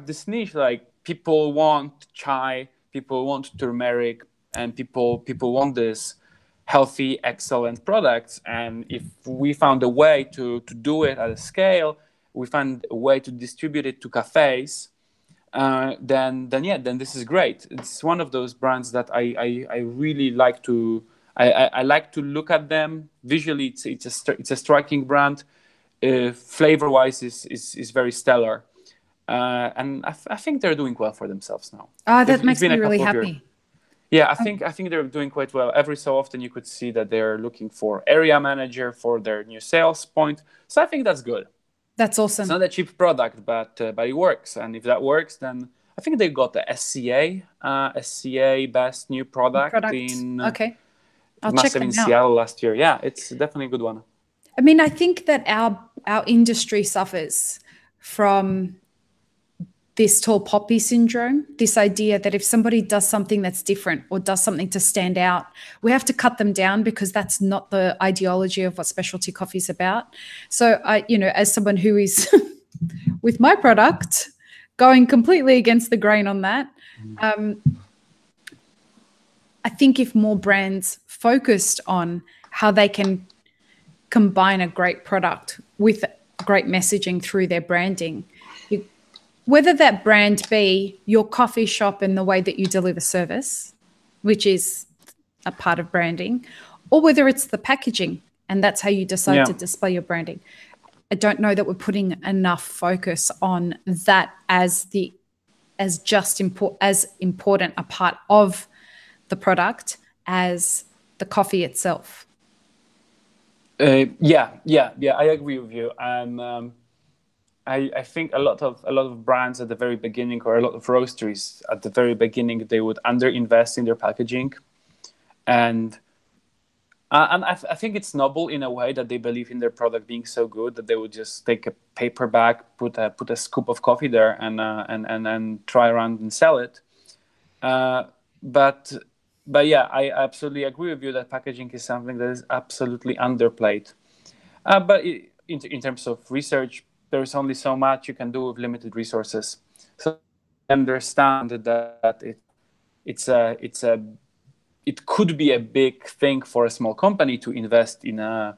Speaker 2: this niche. Like, people want chai, people want turmeric, and people want this healthy, excellent products. And if we found a way to do it at a scale, we found a way to distribute it to cafes, then this is great. It's one of those brands that I really like to. I like to look at them visually. It's a striking brand. Flavor-wise is very stellar, and I think they're doing well for themselves now.
Speaker 1: That makes me really happy.
Speaker 2: Yeah, I think they're doing quite well. Every so often you could see that they're looking for area manager for their new sales point. So I think that's good.
Speaker 1: That's awesome.
Speaker 2: It's not a cheap product, but it works. And if that works, then I think they got the SCA Best New Product. in
Speaker 1: okay. I'll
Speaker 2: massive
Speaker 1: check them
Speaker 2: in
Speaker 1: out.
Speaker 2: Seattle last year. Yeah, it's definitely a good one.
Speaker 1: I mean, I think that our industry suffers from this tall poppy syndrome, this idea that if somebody does something that's different or does something to stand out, we have to cut them down because that's not the ideology of what specialty coffee is about. So I, as someone who is with my product going completely against the grain on that, I think if more brands focused on how they can combine a great product with great messaging through their branding, whether that brand be your coffee shop and the way that you deliver service, which is a part of branding, or whether it's the packaging and that's how you decide to display your branding. I don't know that we're putting enough focus on that as important a part of the product as the coffee itself.
Speaker 2: Yeah, I agree with you. I think a lot of brands at the very beginning, or a lot of roasteries at the very beginning, they would underinvest in their packaging, and And I think it's noble in a way that they believe in their product being so good that they would just take a paper bag, put a scoop of coffee there, and try around and sell it. But yeah, I absolutely agree with you that packaging is something that is absolutely underplayed. But in terms of research, there is only so much you can do with limited resources. So I understand that it could be a big thing for a small company to invest in a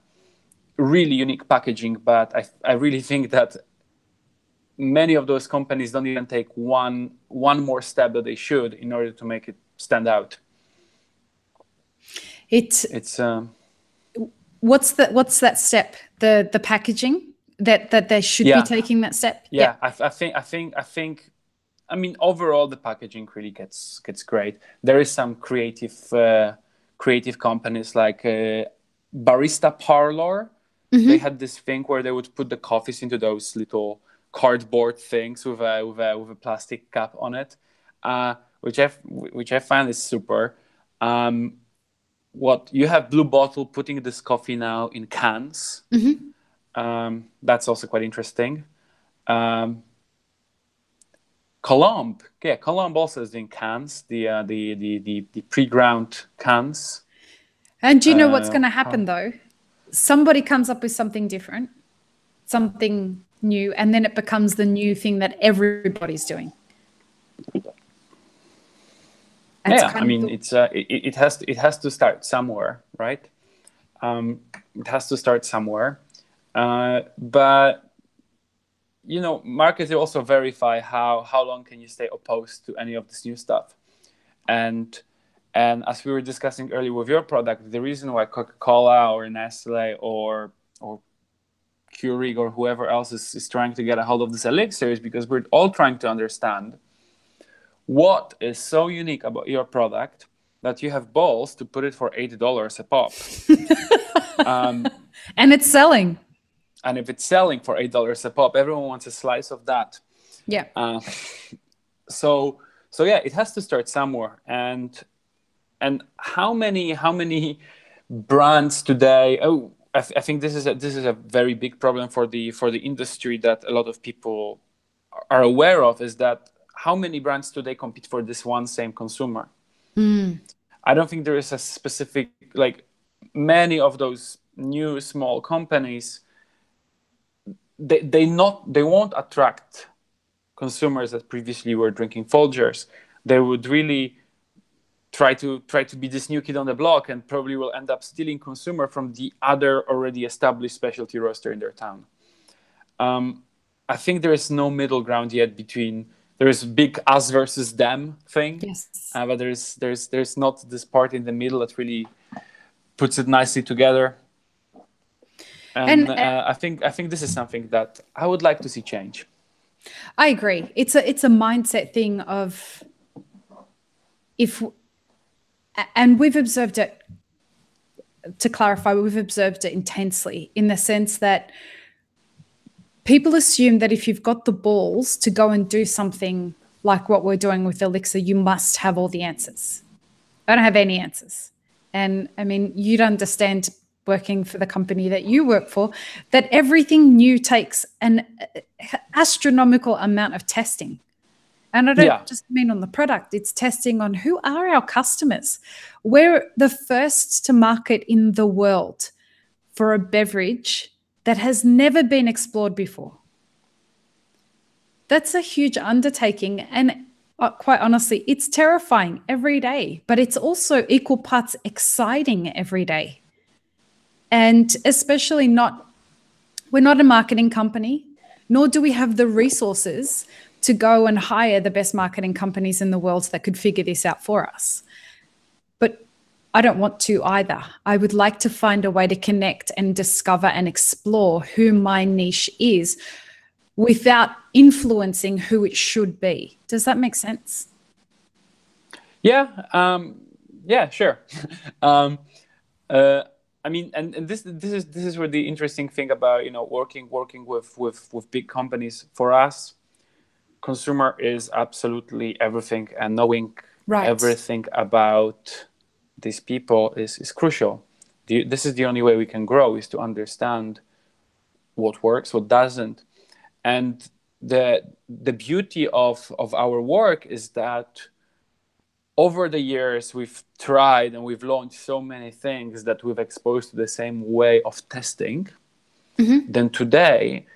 Speaker 2: really unique packaging, but I really think that many of those companies don't even take one more step that they should in order to make it stand out.
Speaker 1: It's what's that step? The packaging that they should be taking that step.
Speaker 2: Yeah. I think. I mean, overall, the packaging really gets great. There is some creative companies like Barista Parlor. Mm-hmm. They had this thing where they would put the coffees into those little cardboard things with a plastic cap on it, which I find is super. What you have Blue Bottle putting this coffee now in cans. Mm-hmm. That's also quite interesting. Colomb also is doing cans, the pre-ground cans.
Speaker 1: And do you know what's going to happen though? Somebody comes up with something different, something new, and then it becomes the new thing that everybody's doing.
Speaker 2: I mean, it has to start somewhere, right? It has to start somewhere, but. You know, markets also verify how long can you stay opposed to any of this new stuff, and as we were discussing earlier with your product, the reason why Coca-Cola or Nestle or Keurig or whoever else is trying to get a hold of this elixir is because we're all trying to understand what is so unique about your product that you have balls to put it for $8 a pop,
Speaker 1: and it's selling.
Speaker 2: And if it's selling for $8 a pop, everyone wants a slice of that.
Speaker 1: Yeah.
Speaker 2: So yeah, it has to start somewhere. And how many brands today? Oh, I think this is a very big problem for the industry that a lot of people are aware of. Is that how many brands today compete for this one same consumer? I don't think there is a specific, like, many of those new small companies. They won't attract consumers that previously were drinking Folgers. They would really try to be this new kid on the block, and probably will end up stealing consumer from the other already established specialty roaster in their town. I think there is no middle ground yet between. There is big us versus them thing,
Speaker 1: yes.
Speaker 2: But there's not this part in the middle that really puts it nicely together. And I think this is something that I would like to see change.
Speaker 1: I agree. It's a mindset thing of and we've observed it. To clarify, we've observed it intensely in the sense that people assume that if you've got the balls to go and do something like what we're doing with Elixir, you must have all the answers. I don't have any answers, and I mean, you'd understand, working for the company that you work for, that everything new takes an astronomical amount of testing. And I don't just mean on the product, it's testing on who are our customers. We're the first to market in the world for a beverage that has never been explored before. That's a huge undertaking. And quite honestly, it's terrifying every day, but it's also equal parts exciting every day. And especially we're not a marketing company, nor do we have the resources to go and hire the best marketing companies in the world that could figure this out for us. But I don't want to either. I would like to find a way to connect and discover and explore who my niche is without influencing who it should be. Does that make sense?
Speaker 2: Yeah. Yeah, sure. I mean, and this is where the interesting thing about, you know, working with big companies. For us, consumer is absolutely everything, and knowing everything about these people is crucial. this is the only way we can grow, is to understand what works, what doesn't. And the beauty of our work is that over the years, we've tried and we've launched so many things that we've exposed to the same way of testing. Then today,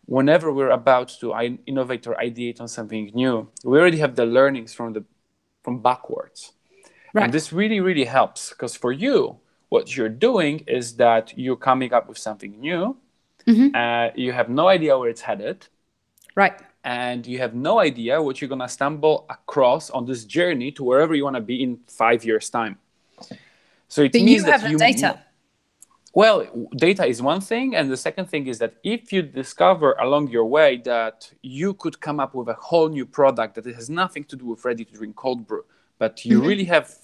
Speaker 2: whenever we're about to innovate or ideate on something new, we already have the learnings from backwards. Right. And this really, really helps, because for you, what you're doing is that you're coming up with something new. You have no idea where it's headed.
Speaker 1: Right.
Speaker 2: And you have no idea what you're going to stumble across on this journey to wherever you want to be in 5 years' time. So it means that
Speaker 1: you have the data.
Speaker 2: Well, data is one thing. And the second thing is that if you discover along your way that you could come up with a whole new product that it has nothing to do with ready-to-drink cold brew, but you really have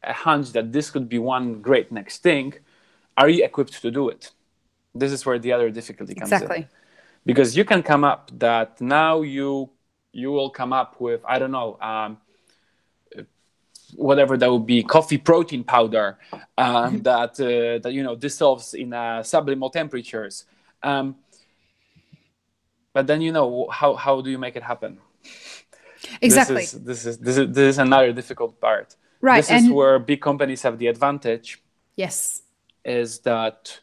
Speaker 2: a hunch that this could be one great next thing, are you equipped to do it? This is where the other difficulty comes in. Because you can come up that now you will come up with, I don't know, whatever that would be, coffee protein powder that dissolves in subliminal temperatures. But then how do you make it happen?
Speaker 1: Exactly.
Speaker 2: This is another difficult part.
Speaker 1: Right.
Speaker 2: This is where big companies have the advantage.
Speaker 1: Yes.
Speaker 2: Is that,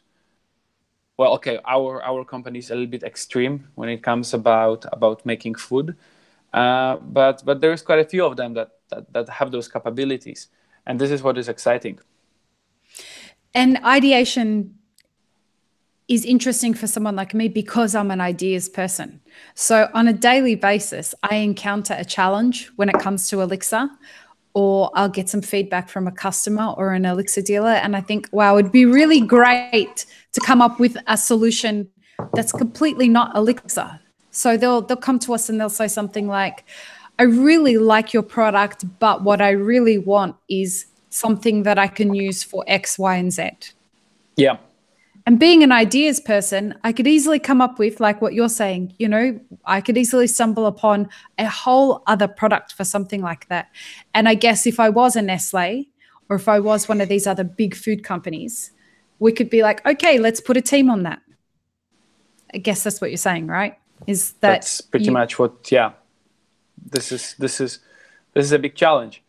Speaker 2: well, okay, our company is a little bit extreme when it comes about making food, but there's quite a few of them that have those capabilities, and this is what is exciting.
Speaker 1: And ideation is interesting for someone like me because I'm an ideas person. So on a daily basis, I encounter a challenge when it comes to Elixir, or I'll get some feedback from a customer or an Elixir dealer, and I think, wow, it'd be really great to come up with a solution that's completely not Elixir. So they'll come to us and they'll say something like, I really like your product, but what I really want is something that I can use for X, Y, and Z.
Speaker 2: Yeah.
Speaker 1: And being an ideas person, I could easily come up with, like what you're saying, I could easily stumble upon a whole other product for something like that. And I guess if I was a Nestle, or if I was one of these other big food companies, we could be like, okay, let's put a team on that. I guess that's what you're saying, right?
Speaker 2: That's pretty much what, yeah. This is a big challenge.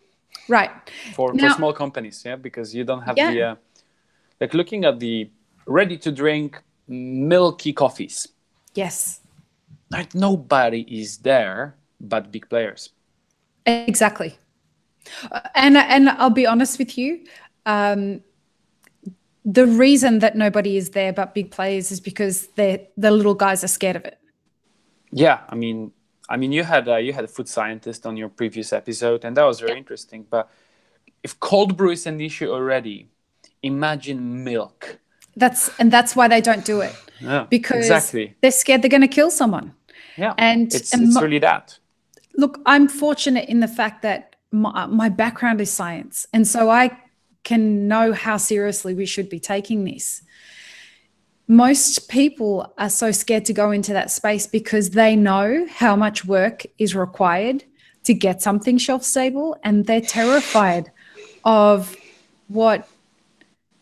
Speaker 1: Right.
Speaker 2: For small companies, yeah, because you don't have like looking at the ready-to-drink milky coffees.
Speaker 1: Yes.
Speaker 2: Like nobody is there but big players.
Speaker 1: Exactly. And I'll be honest with you, the reason that nobody is there but big players is because the little guys are scared of it.
Speaker 2: Yeah, I mean, you had a food scientist on your previous episode, and that was very interesting. But if cold brew is an issue already, imagine milk.
Speaker 1: That's why they don't do it.
Speaker 2: Yeah,
Speaker 1: because
Speaker 2: exactly.
Speaker 1: They're scared they're going to kill someone.
Speaker 2: Yeah,
Speaker 1: and
Speaker 2: it's really that.
Speaker 1: Look, I'm fortunate in the fact that my background is science, and so I can know how seriously we should be taking this. Most people are so scared to go into that space because they know how much work is required to get something shelf stable, and they're terrified of what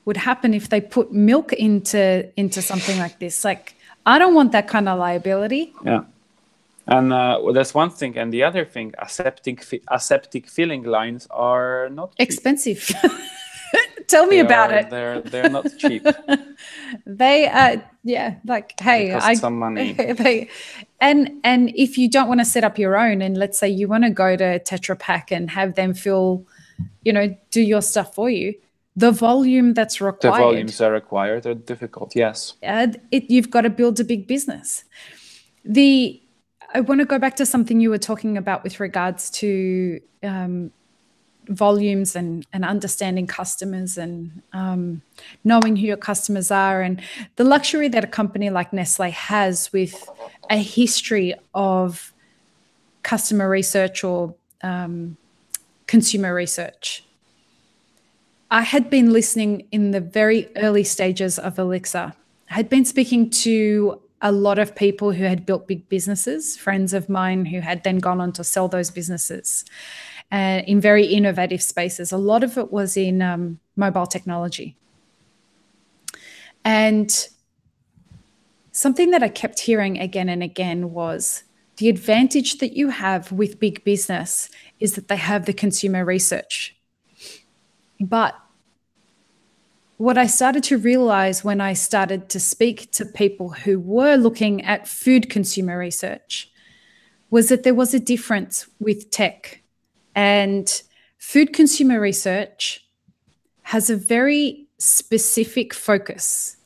Speaker 1: would happen if they put milk into something like this. Like, I don't want that kind of liability.
Speaker 2: Yeah. And that's one thing. And the other thing, aseptic filling lines are not cheap.
Speaker 1: Expensive. Tell me about it.
Speaker 2: They're not cheap.
Speaker 1: They like, hey,
Speaker 2: they cost some money.
Speaker 1: And if you don't want to set up your own, and let's say you want to go to Tetra Pak and have them fill, do your stuff for you, the volume that's required.
Speaker 2: The volumes are required are difficult, yes.
Speaker 1: You've got to build a big business. I want to go back to something you were talking about with regards to volumes and understanding customers and knowing who your customers are, and the luxury that a company like Nestle has with a history of customer research or consumer research. I had been listening in the very early stages of Elixir. I had been speaking to a lot of people who had built big businesses, friends of mine who had then gone on to sell those businesses in very innovative spaces. A lot of it was in mobile technology. And something that I kept hearing again and again was the advantage that you have with big business is that they have the consumer research. But what I started to realize when I started to speak to people who were looking at food consumer research was that there was a difference with tech. And food consumer research has a very specific focus.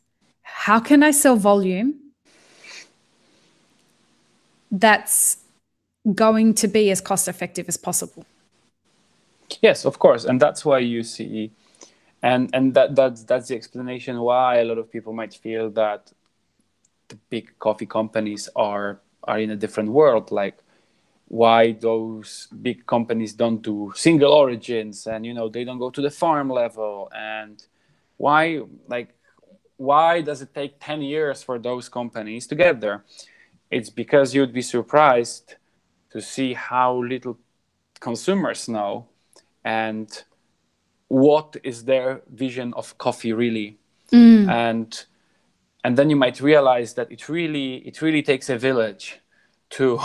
Speaker 1: How can I sell volume that's going to be as cost effective as possible?
Speaker 2: Yes, of course. And that's why you see, and that's the explanation why a lot of people might feel that the big coffee companies are in a different world. Like, why those big companies don't do single origins, and they don't go to the farm level, and why does it take 10 years for those companies to get there? It's because you'd be surprised to see how little consumers know and what is their vision of coffee really. And then you might realize that it really takes a village to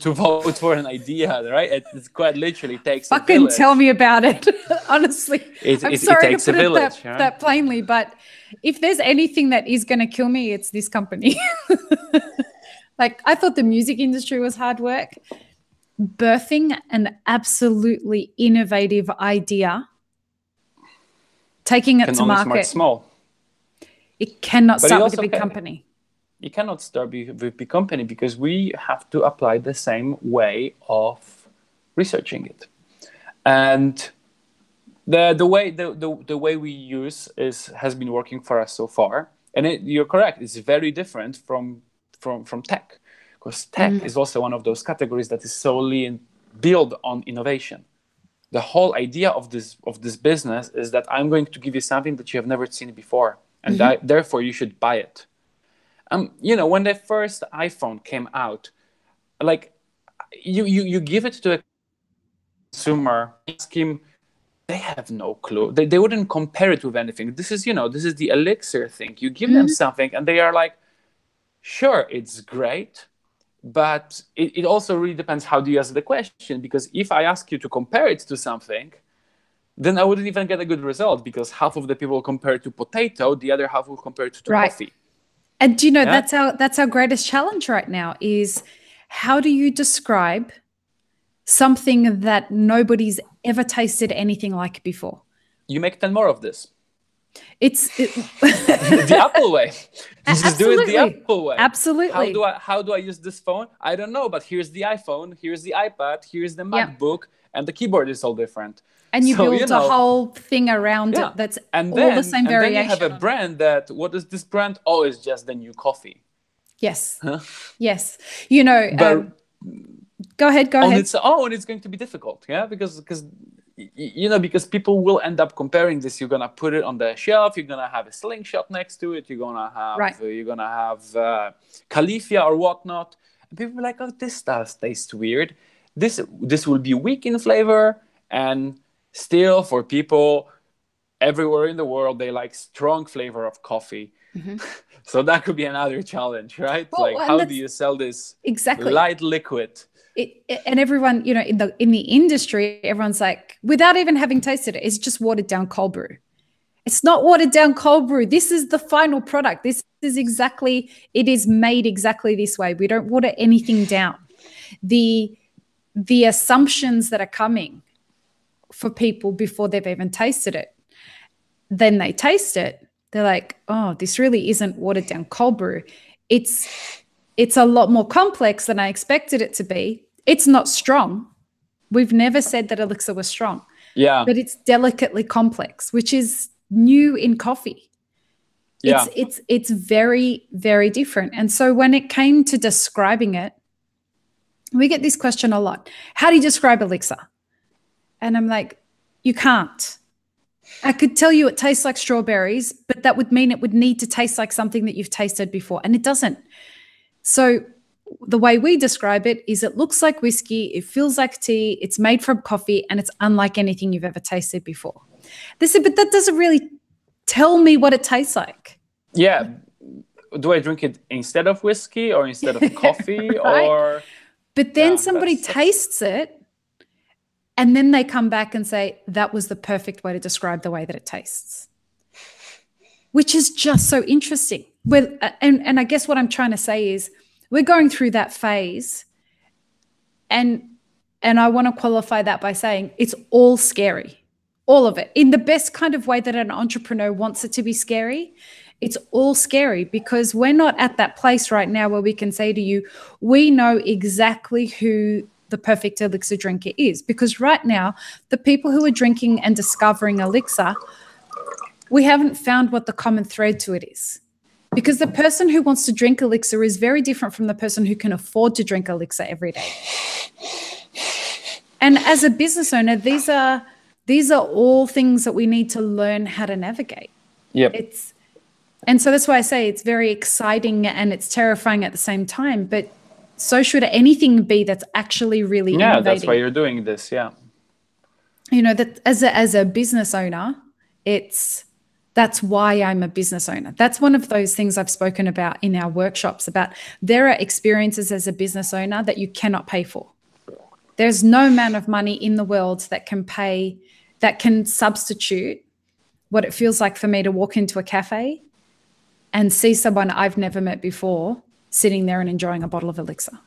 Speaker 2: vote for an idea, right? It quite literally takes a village.
Speaker 1: Fucking tell me about it. Honestly, I'm sorry to put it that plainly, but if there's anything that is going to kill me, it's this company. Like, I thought the music industry was hard work. Birthing an absolutely innovative idea, taking it to market. Start small. It cannot start with a big company.
Speaker 2: You cannot start with a big company because we have to apply the same way of researching it. And the way we use has been working for us so far. And you're correct, it's very different from tech. Because tech is also one of those categories that is solely built on innovation. The whole idea of this business is that I'm going to give you something that you have never seen before, and therefore you should buy it. When the first iPhone came out, like you give it to a consumer, ask him, they have no clue. They wouldn't compare it with anything. This is the elixir thing. You give them something, and they are like, sure, it's great. But it also really depends how do you ask the question, because if I ask you to compare it to something, then I wouldn't even get a good result, because half of the people compare it to potato, the other half will compare it to coffee.
Speaker 1: And do you know, that's our greatest challenge right now is how do you describe something that nobody's ever tasted anything like before?
Speaker 2: You make 10 more of this.
Speaker 1: It's
Speaker 2: the Apple way. Just do it the Apple way.
Speaker 1: Absolutely.
Speaker 2: How do I use this phone? I don't know, but here's the iPhone, here's the iPad, here's the MacBook, and the keyboard is all different.
Speaker 1: And you build a whole thing around it that's all the same variation.
Speaker 2: And then you have a brand that, what is this brand? Oh, it's just the new coffee.
Speaker 1: Yes. Huh? Yes. Go ahead.
Speaker 2: On its own, it's going to be difficult, because people will end up comparing this. You're gonna put it on the shelf. You're gonna have a slingshot next to it. You're gonna have Califia or whatnot. And people are like, "Oh, this does taste weird. This will be weak in flavor." And still, for people everywhere in the world, they like strong flavor of coffee. So that could be another challenge, right? Well, how do you sell this light liquid?
Speaker 1: And everyone, in the industry, everyone's like, without even having tasted it, it's just watered down cold brew. It's not watered down cold brew. This is the final product. This is it is made exactly this way. We don't water anything down. The assumptions that are coming for people before they've even tasted it, then they taste it. They're like, oh, this really isn't watered down cold brew. It's a lot more complex than I expected it to be. It's not strong. We've never said that elixir was strong. Yeah. But it's delicately complex, which is new in coffee. Yeah. It's very, very different. And so when it came to describing it, we get this question a lot. How do you describe elixir? And I'm like, you can't. I could tell you it tastes like strawberries, but that would mean it would need to taste like something that you've tasted before, and it doesn't. So the way we describe it is it looks like whiskey, it feels like tea, it's made from coffee, and it's unlike anything you've ever tasted before. They said, but that doesn't really tell me what it tastes like.
Speaker 2: Yeah. Do I drink it instead of whiskey or instead of coffee?
Speaker 1: Right?
Speaker 2: Or
Speaker 1: But then somebody tastes it, and then they come back and say, that was the perfect way to describe the way that it tastes, which is just so interesting. And I guess what I'm trying to say is we're going through that phase, and I want to qualify that by saying it's all scary, all of it, in the best kind of way that an entrepreneur wants it to be scary. It's all scary because we're not at that place right now where we can say to you, we know exactly who the perfect elixir drinker is. Because right now, the people who are drinking and discovering elixir, we haven't found what the common thread to it is. Because the person who wants to drink elixir is very different from the person who can afford to drink elixir every day. And as a business owner, these are all things that we need to learn how to navigate.
Speaker 2: Yep.
Speaker 1: And so that's why I say it's very exciting and it's terrifying at the same time. But so should anything be that's actually really innovating.
Speaker 2: That's why you're doing this. Yeah.
Speaker 1: You know, that as a business owner, that's why I'm a business owner. That's one of those things I've spoken about in our workshops about there are experiences as a business owner that you cannot pay for. There's no amount of money in the world that can substitute what it feels like for me to walk into a cafe and see someone I've never met before sitting there and enjoying a bottle of elixir.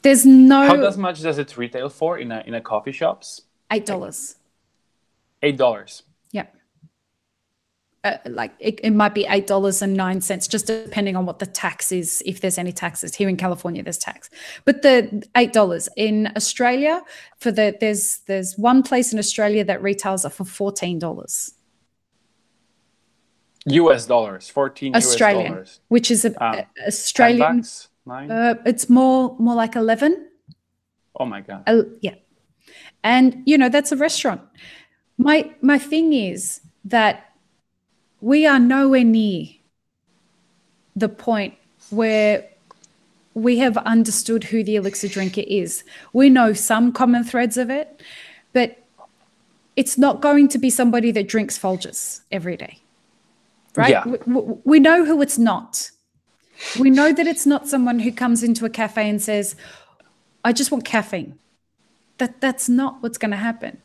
Speaker 1: There's no...
Speaker 2: How much does it retail for in a coffee shops?
Speaker 1: $8.
Speaker 2: $8.
Speaker 1: Yep. Like it might be $8.09, just depending on what the tax is, if there's any taxes. Here in California, there's tax. But the $8 in Australia, there's one place in Australia that retails it for $14.
Speaker 2: US dollars, 14
Speaker 1: Australian,
Speaker 2: US dollars.
Speaker 1: which is Australian.
Speaker 2: 10 bucks, 9?
Speaker 1: It's more like 11.
Speaker 2: Oh my God.
Speaker 1: Yeah. And, you know, that's a restaurant. My thing is that we are nowhere near the point where we have understood who the elixir drinker is. We know some common threads of it, but it's not going to be somebody that drinks Folgers every day, right?
Speaker 2: Yeah.
Speaker 1: We know who it's not. We know that it's not someone who comes into a cafe and says, I just want caffeine. That's not what's going to happen.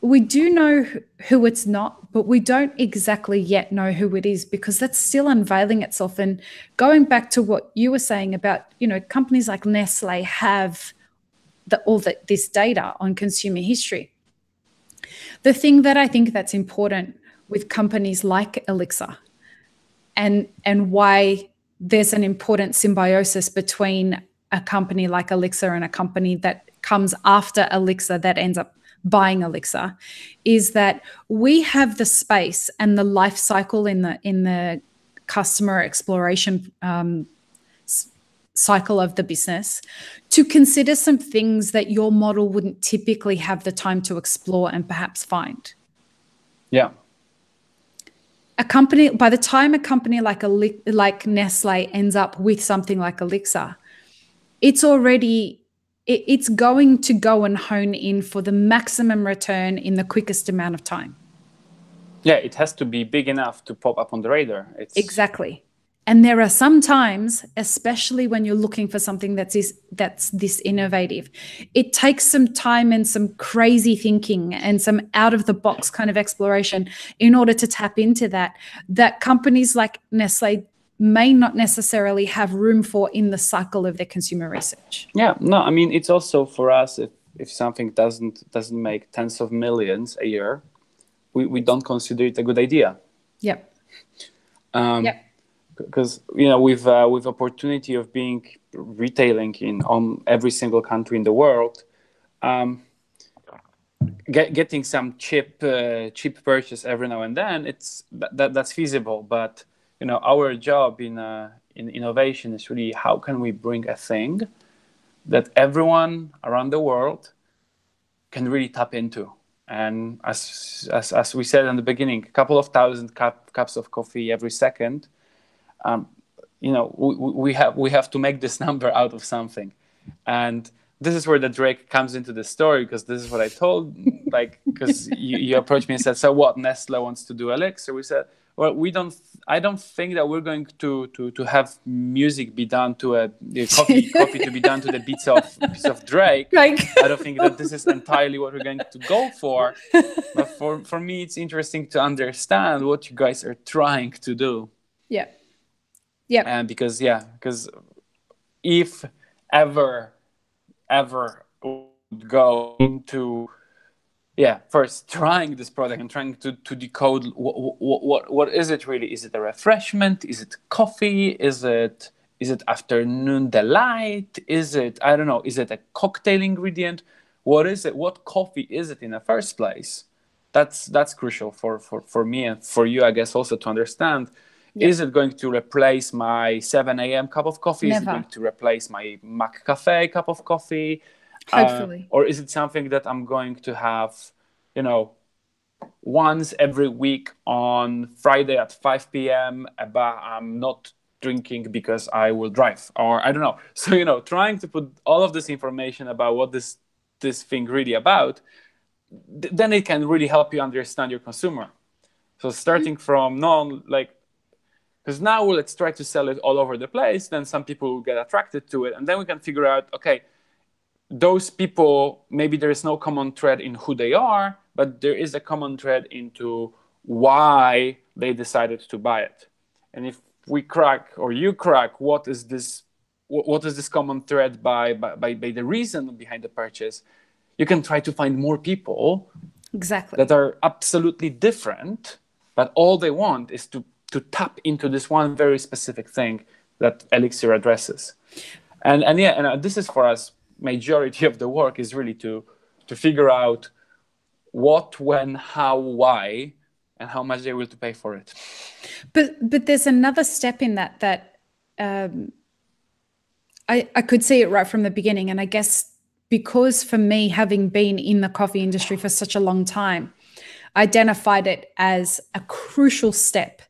Speaker 1: We do know who it's not, but we don't exactly yet know who it is because that's still unveiling itself. And going back to what you were saying about, you know, companies like Nestle have this data on consumer history. The thing that I think that's important with companies like Elixir and why there's an important symbiosis between a company like Elixir and a company that comes after Elixir that ends up buying Elixir is that we have the space and the life cycle in the customer exploration cycle of the business to consider some things that your model wouldn't typically have the time to explore and perhaps find.
Speaker 2: Yeah.
Speaker 1: By the time a company like Nestle ends up with something like Elixir, it's going to go and hone in for the maximum return in the quickest amount of time.
Speaker 2: Yeah, it has to be big enough to pop up on the radar.
Speaker 1: Exactly. And there are some times, especially when you're looking for something that's this innovative, it takes some time and some crazy thinking and some out-of-the-box kind of exploration in order to tap into that companies like Nestle may not necessarily have room for in the cycle of their consumer research.
Speaker 2: Yeah, no, I mean, it's also for us, if something doesn't make tens of millions a year, we don't consider it a good idea.
Speaker 1: Yep.
Speaker 2: Yep. Because, you know, with opportunity of being retailing on every single country in the world, getting some cheap purchase every now and then, that's feasible. But, you know, our job in innovation is really how can we bring a thing that everyone around the world can really tap into. And as we said in the beginning, a couple of thousand cups of coffee every second. You know, we have to make this number out of something, and this is where the Drake comes into the story, because this is what I told, like, because you approached me and said, so what, Nestle wants to do Elixir? We said, well, I don't think that we're going to have music be done to coffee to be done to the beats of Drake.
Speaker 1: Like,
Speaker 2: I don't think that this is entirely what we're going to go for. But for me, it's interesting to understand what you guys are trying to do.
Speaker 1: Yeah. Yeah.
Speaker 2: And because if ever would go into first trying this product and trying to decode what is it really? Is it a refreshment? Is it coffee? Is it afternoon delight? Is it, I don't know, is it a cocktail ingredient? What is it? What coffee is it in the first place? That's crucial for me and for you, I guess, also to understand. Yep. Is it going to replace my 7 a.m. cup of coffee?
Speaker 1: Never.
Speaker 2: Is it going to replace my Mac Cafe cup of coffee?
Speaker 1: Hopefully.
Speaker 2: Or is it something that I'm going to have, once every week on Friday at 5 p.m., but I'm not drinking because I will drive, or I don't know. So, trying to put all of this information about what this thing really about, then it can really help you understand your consumer. So starting from because now let's try to sell it all over the place, then some people will get attracted to it, and then we can figure out, okay, those people, maybe there is no common thread in who they are, but there is a common thread into why they decided to buy it. And if we crack, or you crack, what is this common thread by the reason behind the purchase, you can try to find more people that are absolutely different, but all they want is to tap into this one very specific thing that Elixir addresses. And this is for us, majority of the work is really to figure out what, when, how, why, and how much they're willing to pay for it.
Speaker 1: But there's another step in that I could see it right from the beginning. And I guess because for me, having been in the coffee industry for such a long time, I identified it as a crucial step.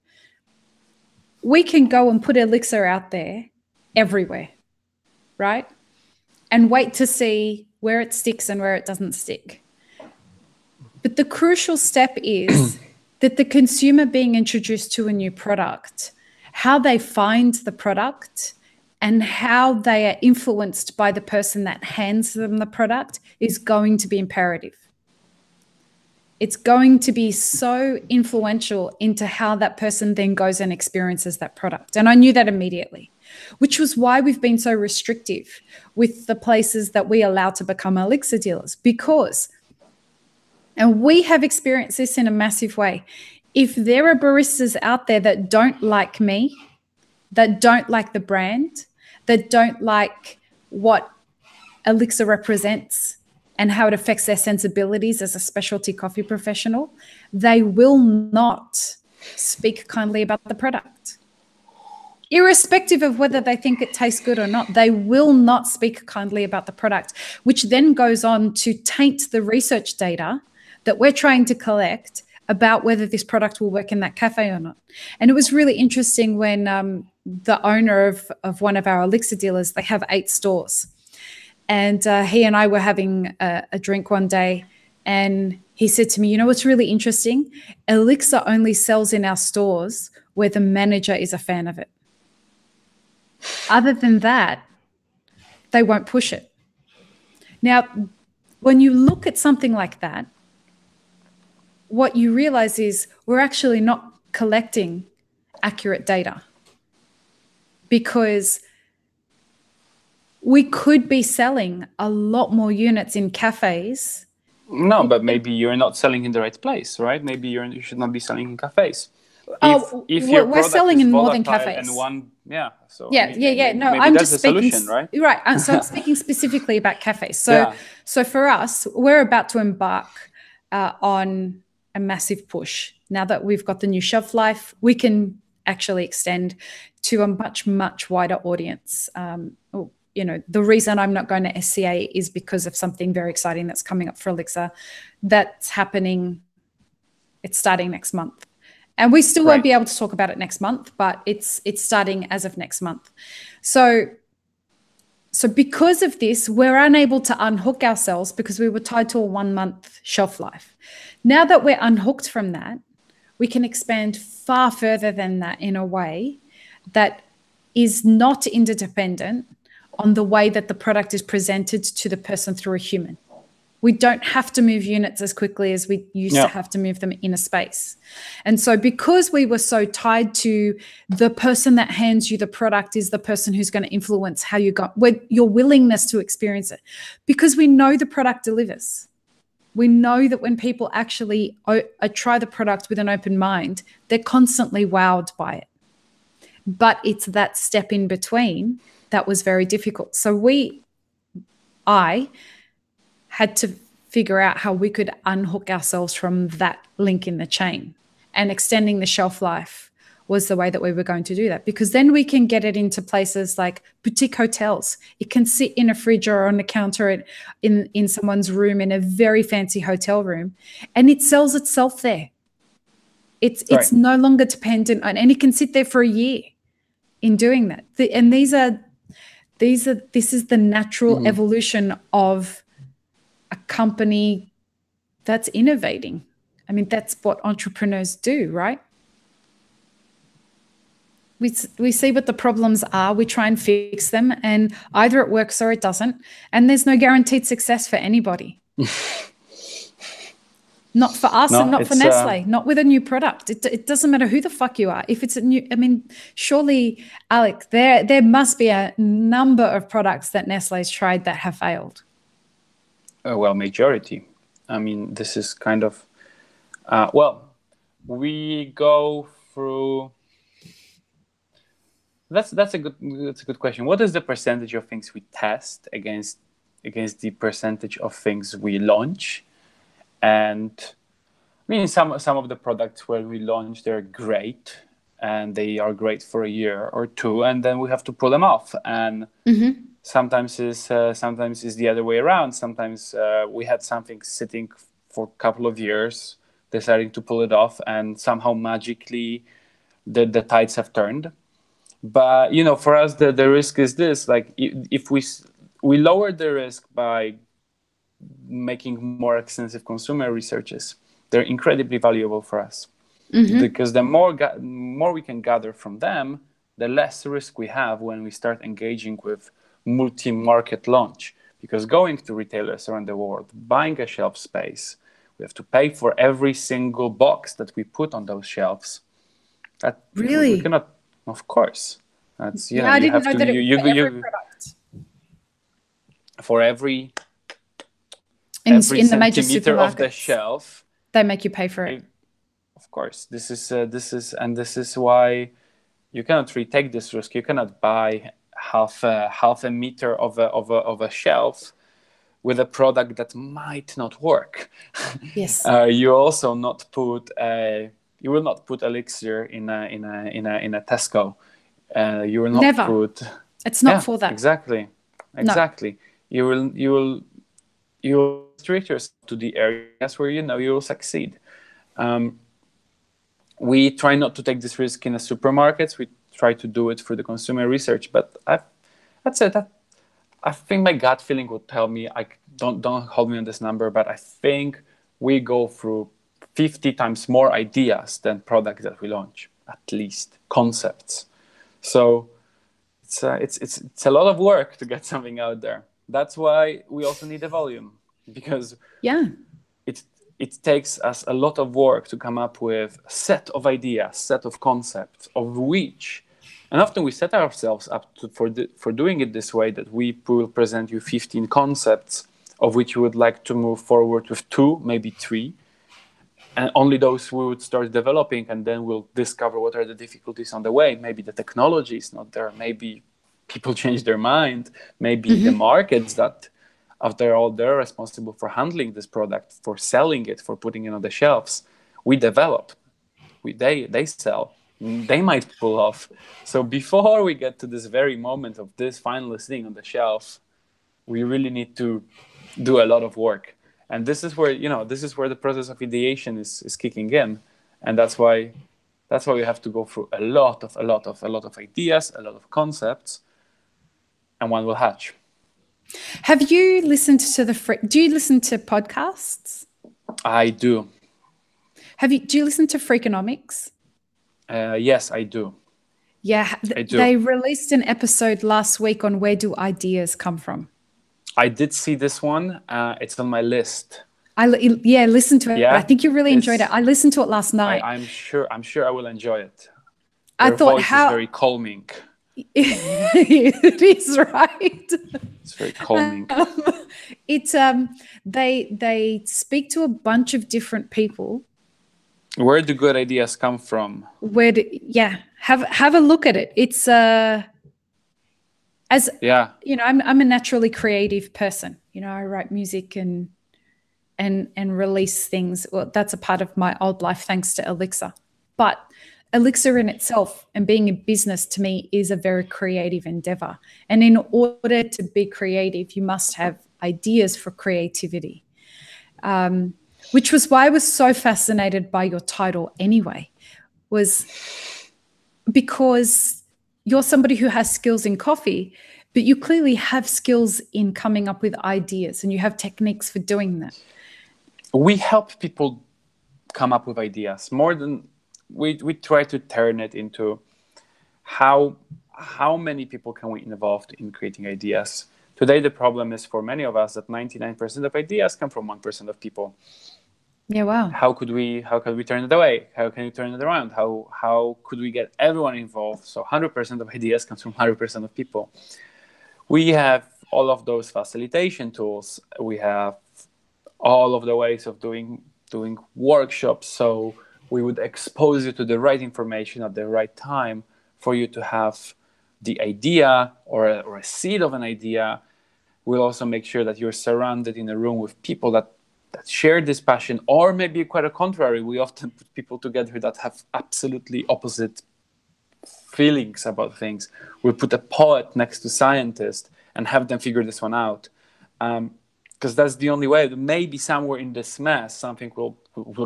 Speaker 1: We can go and put Elixir out there everywhere, right? And wait to see where it sticks and where it doesn't stick. But the crucial step is that the consumer being introduced to a new product, how they find the product and how they are influenced by the person that hands them the product is going to be imperative. It's going to be so influential into how that person then goes and experiences that product. And I knew that immediately, which was why we've been so restrictive with the places that we allow to become Elixir dealers, because, and we have experienced this in a massive way, if there are baristas out there that don't like me, that don't like the brand, that don't like what Elixir represents and how it affects their sensibilities as a specialty coffee professional, they will not speak kindly about the product. Irrespective of whether they think it tastes good or not, they will not speak kindly about the product, which then goes on to taint the research data that we're trying to collect about whether this product will work in that cafe or not. And it was really interesting when the owner of one of our Elixir dealers, they have 8 stores. And he and I were having a drink one day, and he said to me, you know what's really interesting? Elixir only sells in our stores where the manager is a fan of it. Other than that, they won't push it. Now, when you look at something like that, what you realize is we're actually not collecting accurate data, because we could be selling a lot more units in cafes.
Speaker 2: No, but maybe you're not selling in the right place, right? Maybe you should not be selling in cafes. If your
Speaker 1: we're selling in more than cafes.
Speaker 2: And one,
Speaker 1: No, I'm just speaking,
Speaker 2: solution, right?
Speaker 1: Right. So I'm speaking specifically about cafes. So for us, we're about to embark on a massive push. Now that we've got the new shelf life, we can actually extend to a much, much wider audience. The reason I'm not going to SCA is because of something very exciting that's coming up for Elixir. That's happening. It's starting next month. And we still won't be able to talk about it next month, but it's starting as of next month. So So because of this, we're unable to unhook ourselves because we were tied to a 1 month shelf life. Now that we're unhooked from that, we can expand far further than that in a way that is not interdependent on the way that the product is presented to the person through a human. We don't have to move units as quickly as we used to have to move them in a space. And so because we were so tied to the person that hands you the product is the person who's going to influence how you got, your willingness to experience it, because we know the product delivers. We know that when people actually try the product with an open mind, they're constantly wowed by it. But it's that step in between that was very difficult. So I had to figure out how we could unhook ourselves from that link in the chain, and extending the shelf life was the way that we were going to do that, because then we can get it into places like boutique hotels. It can sit in a fridge or on a counter in someone's room in a very fancy hotel room, and it sells itself there. It's no longer dependent on, and it can sit there for a year in doing that. And this is the natural evolution of a company that's innovating. I mean, that's what entrepreneurs do, right? We see what the problems are, we try and fix them, and either it works or it doesn't. And there's no guaranteed success for anybody. Not for us and not for Nestle, not with a new product. It doesn't matter who the fuck you are. If it's a new, I mean, surely, Alek, there must be a number of products that Nestle's tried that have failed.
Speaker 2: Well, majority. I mean, this is kind of, we go through. That's a good question. What is the percentage of things we test against the percentage of things we launch? And I mean, some of the products where we launch, they're great, and they are great for a year or two, and then we have to pull them off. And sometimes it's the other way around. Sometimes we had something sitting for a couple of years, deciding to pull it off, and somehow magically the tides have turned. But for us, the risk is this: like if we lower the risk by making more extensive consumer researches, they're incredibly valuable for us, because the more we can gather from them, the less risk we have when we start engaging with multi-market launch. Because going to retailers around the world, buying a shelf space, we have to pay for every single box that we put on those shelves. That
Speaker 1: really
Speaker 2: we cannot, of course. That's
Speaker 1: I didn't know that it was for every product.
Speaker 2: For every
Speaker 1: in the major
Speaker 2: centimeter
Speaker 1: supermarkets
Speaker 2: of the shelf,
Speaker 1: they make you pay for it.
Speaker 2: Of course, this is why you cannot retake this risk. You cannot buy half a meter of a shelf with a product that might not work.
Speaker 1: Yes.
Speaker 2: You also not put you will not put elixir in a Tesco. You will not
Speaker 1: Never.
Speaker 2: put.
Speaker 1: It's not for that.
Speaker 2: Exactly.
Speaker 1: No.
Speaker 2: You will restrict yourself to the areas where you will succeed. We try not to take this risk in the supermarkets. We try to do it through the consumer research. But I think my gut feeling would tell me, don't hold me on this number, but I think we go through 50 times more ideas than products that we launch, at least concepts. So it's a lot of work to get something out there. That's why we also need a volume, because it takes us a lot of work to come up with a set of ideas, set of concepts, of which, and often we set ourselves up for doing it this way, that we will present you 15 concepts, of which we would like to move forward with 2, maybe 3, and only those we would start developing, and then we'll discover what are the difficulties on the way. Maybe the technology is not there, maybe people change their mind, maybe the markets that after all, they're responsible for handling this product, for selling it, for putting it on the shelves. We develop, they sell, they might pull off. So before we get to this very moment of this finally sitting on the shelf, we really need to do a lot of work. And this is where the process of ideation is kicking in, and that's why we have to go through a lot of ideas, a lot of concepts, and one will hatch.
Speaker 1: Have you listened to do you listen to podcasts?
Speaker 2: I do.
Speaker 1: Do you listen to Freakonomics?
Speaker 2: Yes, I do.
Speaker 1: Yeah,
Speaker 2: I do.
Speaker 1: They released an episode last week on where do ideas come from.
Speaker 2: I did see this one. It's on my list.
Speaker 1: Listen to it.
Speaker 2: Yeah,
Speaker 1: I think you really enjoyed it. I listened to it last night.
Speaker 2: I'm sure I will enjoy it.
Speaker 1: I thought
Speaker 2: voice is very calming.
Speaker 1: It is, right?
Speaker 2: It's very calming.
Speaker 1: They speak to a bunch of different people.
Speaker 2: Where do good ideas come from?
Speaker 1: Have a look at it. It's I'm a naturally creative person. I write music and release things. Well, that's a part of my old life thanks to Elixir. But Elixir in itself and being in business to me is a very creative endeavor. And in order to be creative, you must have ideas for creativity, which was why I was so fascinated by your title anyway, was because you're somebody who has skills in coffee, but you clearly have skills in coming up with ideas and you have techniques for doing that.
Speaker 2: We help people come up with ideas more than we try to turn it into how many people can we involve in creating ideas. Today, the problem is for many of us that 99% of ideas come from 1% of people.
Speaker 1: Yeah, wow.
Speaker 2: How could we turn it away? How can you turn it around? How could we get everyone involved? So 100% of ideas comes from 100% of people. We have all of those facilitation tools. We have all of the ways of doing workshops. So we would expose you to the right information at the right time for you to have the idea or a seed of an idea. We'll also make sure that you're surrounded in a room with people that share this passion, or maybe quite a contrary. We often put people together that have absolutely opposite feelings about things. We'll put a poet next to scientist and have them figure this one out. Because that's the only way. Maybe somewhere in this mess, something will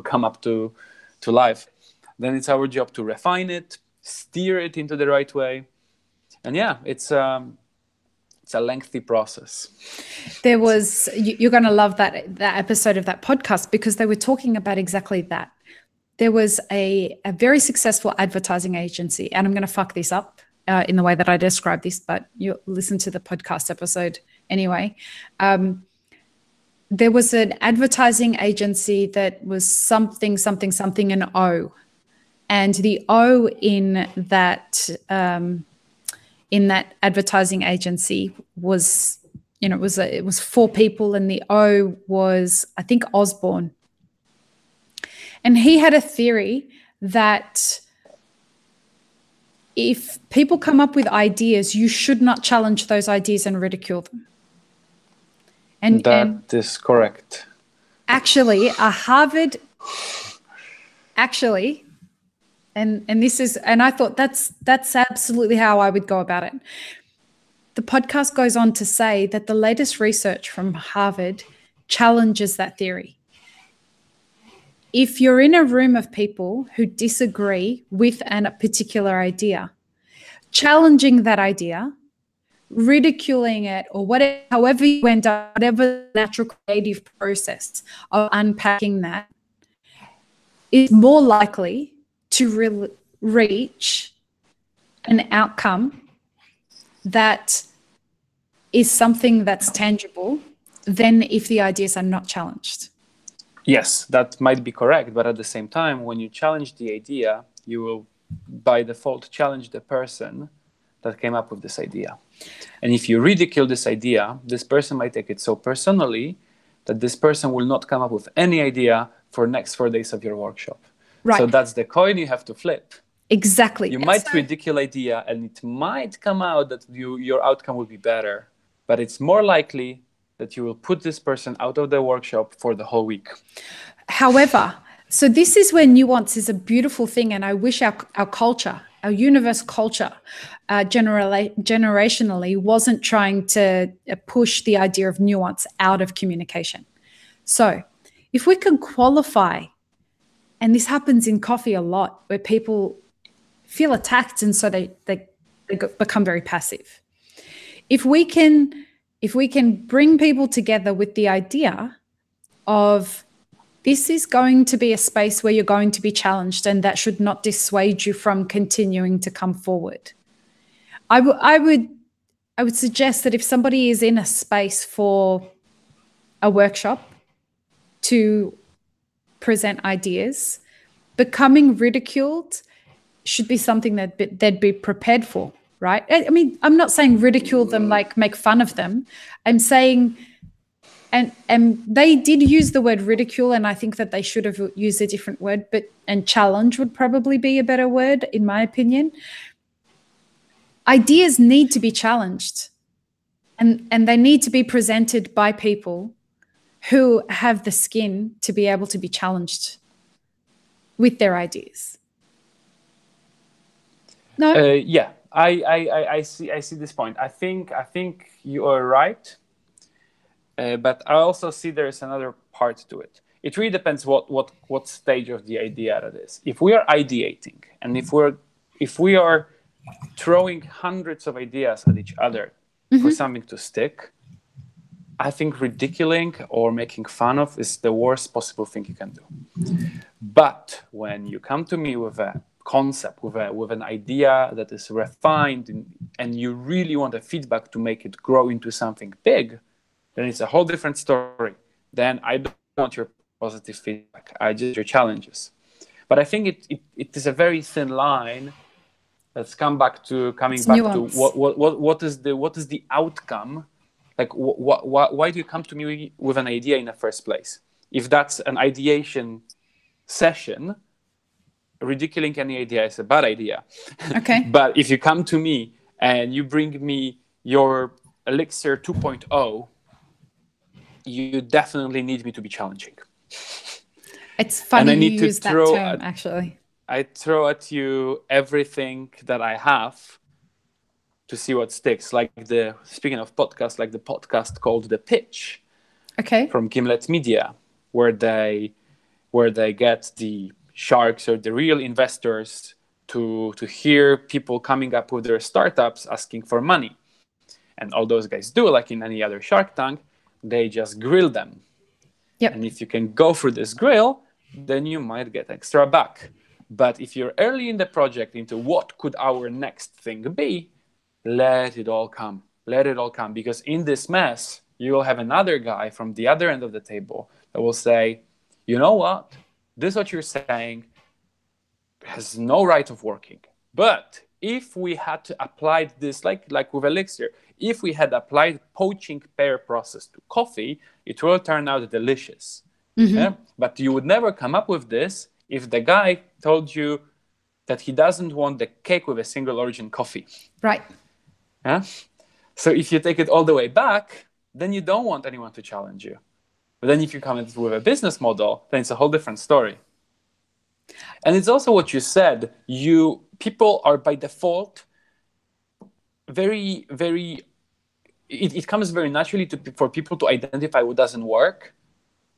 Speaker 2: come up to life. Then it's our job to refine it, steer it into the right way. And it's a lengthy process.
Speaker 1: There was, you're going to love that episode of that podcast because they were talking about exactly that. There was a very successful advertising agency, and I'm going to fuck this up in the way that I describe this, but you'll listen to the podcast episode anyway. There was an advertising agency that was something an O, and the O in that advertising agency was, it was 4 people, and the O was, I think, Osborne. And he had a theory that if people come up with ideas, you should not challenge those ideas and ridicule them. And
Speaker 2: that is correct.
Speaker 1: Actually, and this is, and I thought that's absolutely how I would go about it. The podcast goes on to say that the latest research from Harvard challenges that theory. If you're in a room of people who disagree with a particular idea, challenging that idea, ridiculing it, or whatever, however you end up, whatever natural creative process of unpacking that, is more likely to reach an outcome that is something that's tangible than if the ideas are not challenged.
Speaker 2: Yes, that might be correct. But at the same time, when you challenge the idea, you will by default challenge the person that came up with this idea. And if you ridicule this idea, this person might take it so personally that this person will not come up with any idea for next 4 days of your workshop. Right. So that's the coin you have to flip.
Speaker 1: Exactly.
Speaker 2: You might ridicule idea and it might come out that your outcome will be better, but it's more likely that you will put this person out of the workshop for the whole week.
Speaker 1: However, so this is where nuance is a beautiful thing, and I wish our culture, our universe culture, generationally wasn't trying to push the idea of nuance out of communication. So if we can qualify, and this happens in coffee a lot, where people feel attacked and so they become very passive. If we can if we can bring people together with the idea of this is going to be a space where you're going to be challenged, and that should not dissuade you from continuing to come forward. I would suggest that if somebody is in a space for a workshop to present ideas, becoming ridiculed should be something that they'd be prepared for, right? I mean, I'm not saying ridicule them, like make fun of them. I'm saying, and they did use the word ridicule, and I think that they should have used a different word, and challenge would probably be a better word, in my opinion. Ideas need to be challenged, and they need to be presented by people who have the skin to be able to be challenged with their ideas. No?
Speaker 2: Yeah, I see this point. I think you are right, but I also see there is another part to it. It really depends what stage of the idea that is. If we are ideating, and if we are throwing hundreds of ideas at each other for something to stick, I think ridiculing or making fun of is the worst possible thing you can do. But when you come to me with a concept, with an idea that is refined, and you really want a feedback to make it grow into something big, then it's a whole different story. Then I don't want your positive feedback. I just your challenges. But I think it is a very thin line. Let's coming back to what is the outcome. Like, why do you come to me with an idea in the first place? If that's an ideation session, ridiculing any idea is a bad idea.
Speaker 1: Okay.
Speaker 2: But if you come to me and you bring me your Elixir 2.0, you definitely need me to be challenging.
Speaker 1: It's funny you use that term, actually.
Speaker 2: I throw at you everything that I have to see what sticks. Speaking of podcasts, like the podcast called The Pitch, from Gimlet Media, where they get the sharks or the real investors to hear people coming up with their startups asking for money. And all those guys do, like in any other Shark Tank, they just grill them.
Speaker 1: Yep.
Speaker 2: And if you can go through this grill, then you might get extra back. But if you're early in the project into what could our next thing be, let it all come. Let it all come. Because in this mess, you will have another guy from the other end of the table that will say, you know what? This what you're saying has no right of working. But if we had to apply this, like with Elixir, if we had applied poaching pear process to coffee, it will turn out delicious. Yeah? But you would never come up with this if the guy told you that he doesn't want the cake with a single origin coffee.
Speaker 1: Right.
Speaker 2: Yeah? So if you take it all the way back, then you don't want anyone to challenge you. But then if you come in with a business model, then it's a whole different story. And it's also what you said. People are by default very, very... It comes very naturally for people to identify what doesn't work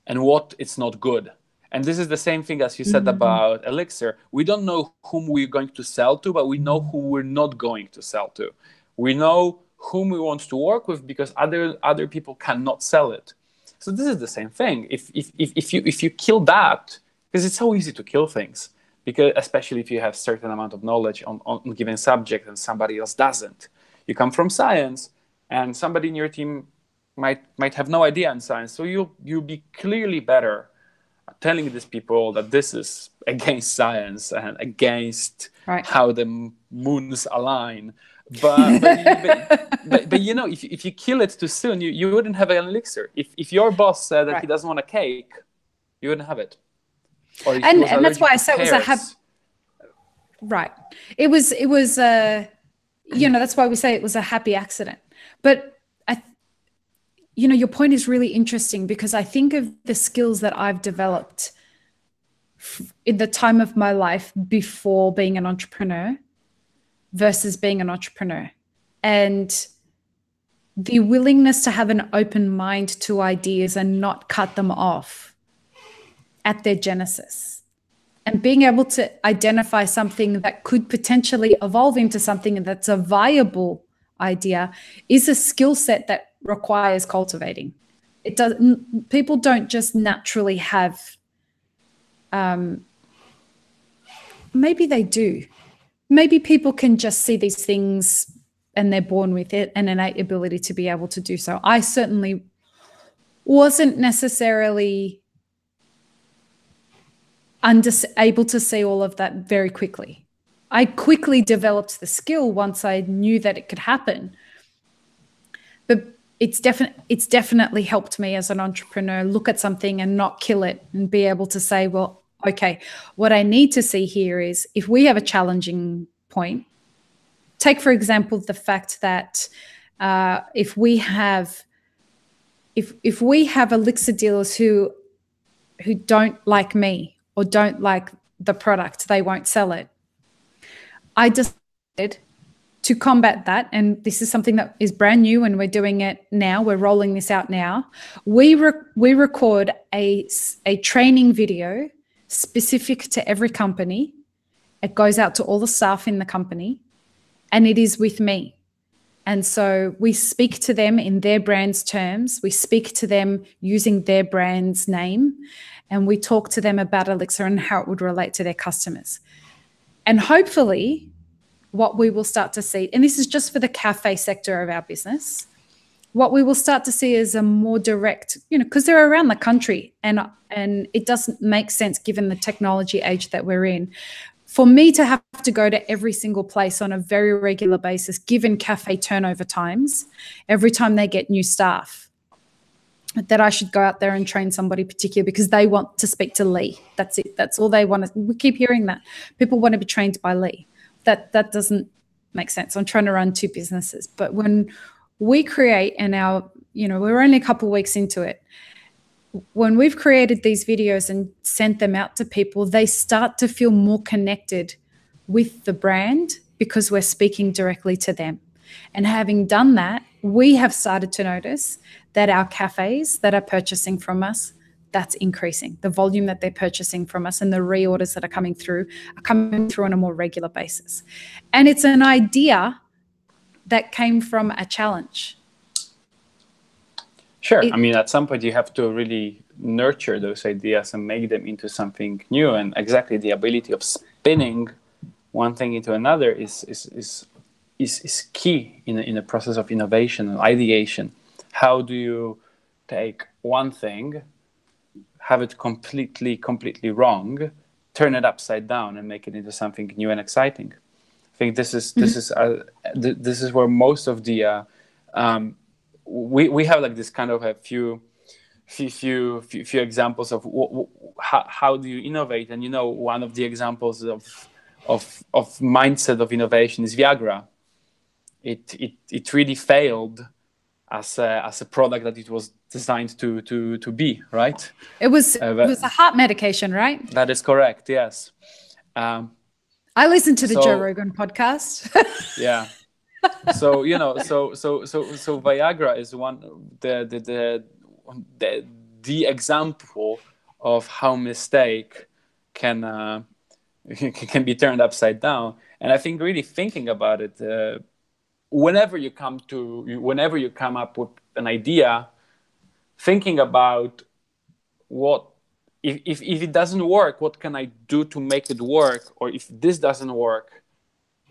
Speaker 2: and what it's not good. And this is the same thing as you said about Elixir. We don't know whom we're going to sell to, but we know who we're not going to sell to. We know whom we want to work with because other people cannot sell it. So this is the same thing. If you kill that, because it's so easy to kill things, because especially if you have certain amount of knowledge on a given subject and somebody else doesn't. You come from science, and somebody in your team might have no idea in science. So you'll be clearly better at telling these people that this is against science and against how the moons align. But you know, if you kill it too soon, you wouldn't have an Elixir. If your boss said that he doesn't want a cake, you wouldn't have it.
Speaker 1: And that's why I said it was right. It was that's why we say it was a happy accident. But your point is really interesting, because I think of the skills that I've developed in the time of my life before being an entrepreneur versus being an entrepreneur, and the willingness to have an open mind to ideas and not cut them off at their genesis, and being able to identify something that could potentially evolve into something that's a viable idea is a skill set that requires cultivating. It doesn't. People don't just naturally have. Maybe they do. Maybe people can just see these things and they're born with it, an innate ability to be able to do so. I certainly wasn't necessarily able to see all of that very quickly. I quickly developed the skill once I knew that it could happen. But it's definitely helped me as an entrepreneur look at something and not kill it and be able to say, well, okay, what I need to see here is if we have a challenging point, take, for example, the fact that if we have elixir dealers who don't like me or don't like the product, they won't sell it. I decided to combat that, and this is something that is brand new and we're doing it now. We're rolling this out now. We record a training video specific to every company. It goes out to all the staff in the company, and it is with me. And so we speak to them in their brand's terms. We speak to them using their brand's name, and we talk to them about Elixir and how it would relate to their customers. And hopefully what we will start to see, and this is just for the cafe sector of our business, what we will start to see is a more direct, because they're around the country, and it doesn't make sense given the technology age that we're in, for me to have to go to every single place on a very regular basis, given cafe turnover times, every time they get new staff, that I should go out there and train somebody particular because they want to speak to Lee. That's it. That's all they want. We keep hearing that. People want to be trained by Lee. That doesn't make sense. I'm trying to run two businesses. But when we create, and we're only a couple of weeks into it, when we've created these videos and sent them out to people, they start to feel more connected with the brand because we're speaking directly to them. And having done that, we have started to notice that our cafes that are purchasing from us, that's increasing. The volume that they're purchasing from us and the reorders that are coming through on a more regular basis. And it's an idea that came from a challenge.
Speaker 2: Sure. At some point you have to really nurture those ideas and make them into something new. And exactly the ability of spinning one thing into another is key in the process of innovation and ideation. How do you take one thing, have it completely wrong, turn it upside down, and make it into something new and exciting? I think this is where most of the we have like this kind of a few examples of how do you innovate, and one of the examples of mindset of innovation is Viagra. It really failed as a product that it was designed to be, right?
Speaker 1: It was a heart medication, right?
Speaker 2: That is correct. Yes.
Speaker 1: I listened to the Joe Rogan podcast.
Speaker 2: Yeah. So so Viagra is one the example of how mistake can be turned upside down. And I think really thinking about it, whenever you come up with an idea, thinking about what if it doesn't work, what can I do to make it work? Or if this doesn't work,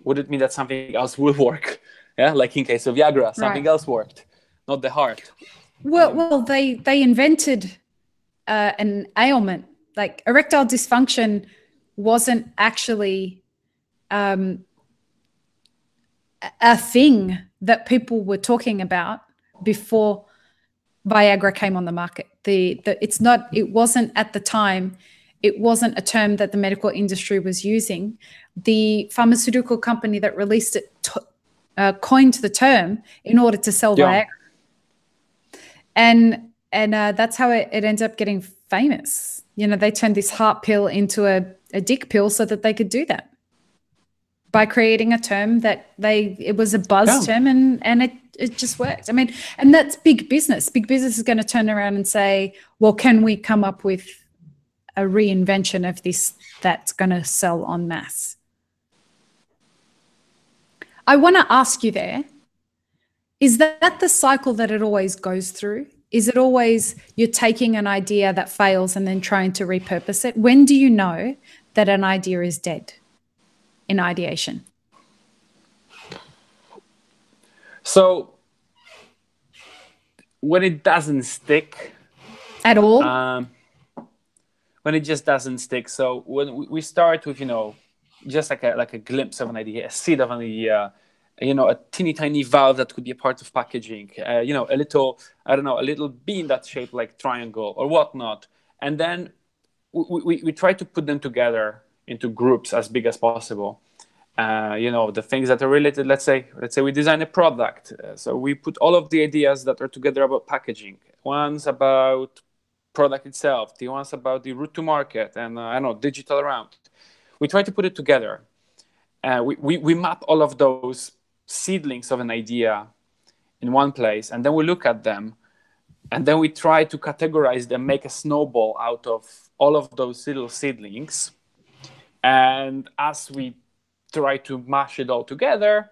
Speaker 2: would it mean that something else will work? Yeah, like in case of Viagra, something else worked, not the heart.
Speaker 1: Well, they invented an ailment. Like erectile dysfunction wasn't actually a thing that people were talking about before Viagra came on the market. It wasn't at the time. It wasn't a term that the medical industry was using. The pharmaceutical company that released it coined the term in order to sell Viagra. And that's how it ended up getting famous. They turned this heart pill into a dick pill so that they could do that by creating a term that it was a buzz term, and it just worked. And that's big business. Big business is going to turn around and say, well, can we come up with a reinvention of this that's going to sell en masse? I want to ask you there, Is that the cycle that it always goes through? Is it always you're taking an idea that fails and then trying to repurpose it? When do you know that an idea is dead in ideation?
Speaker 2: So when it doesn't stick
Speaker 1: at all,
Speaker 2: when it just doesn't stick. So when we start with, just like a glimpse of an idea, a seed of an idea, a teeny tiny valve that could be a part of packaging, a little bean that's shaped like triangle or whatnot. And then we try to put them together into groups as big as possible. The things that are related, let's say we design a product. So we put all of the ideas that are together about packaging. One's about product itself, the one's about the route to market, and digital around. We try to put it together. We map all of those seedlings of an idea in one place, and then we look at them, and then we try to categorize them, make a snowball out of all of those little seedlings. And as we try to mash it all together,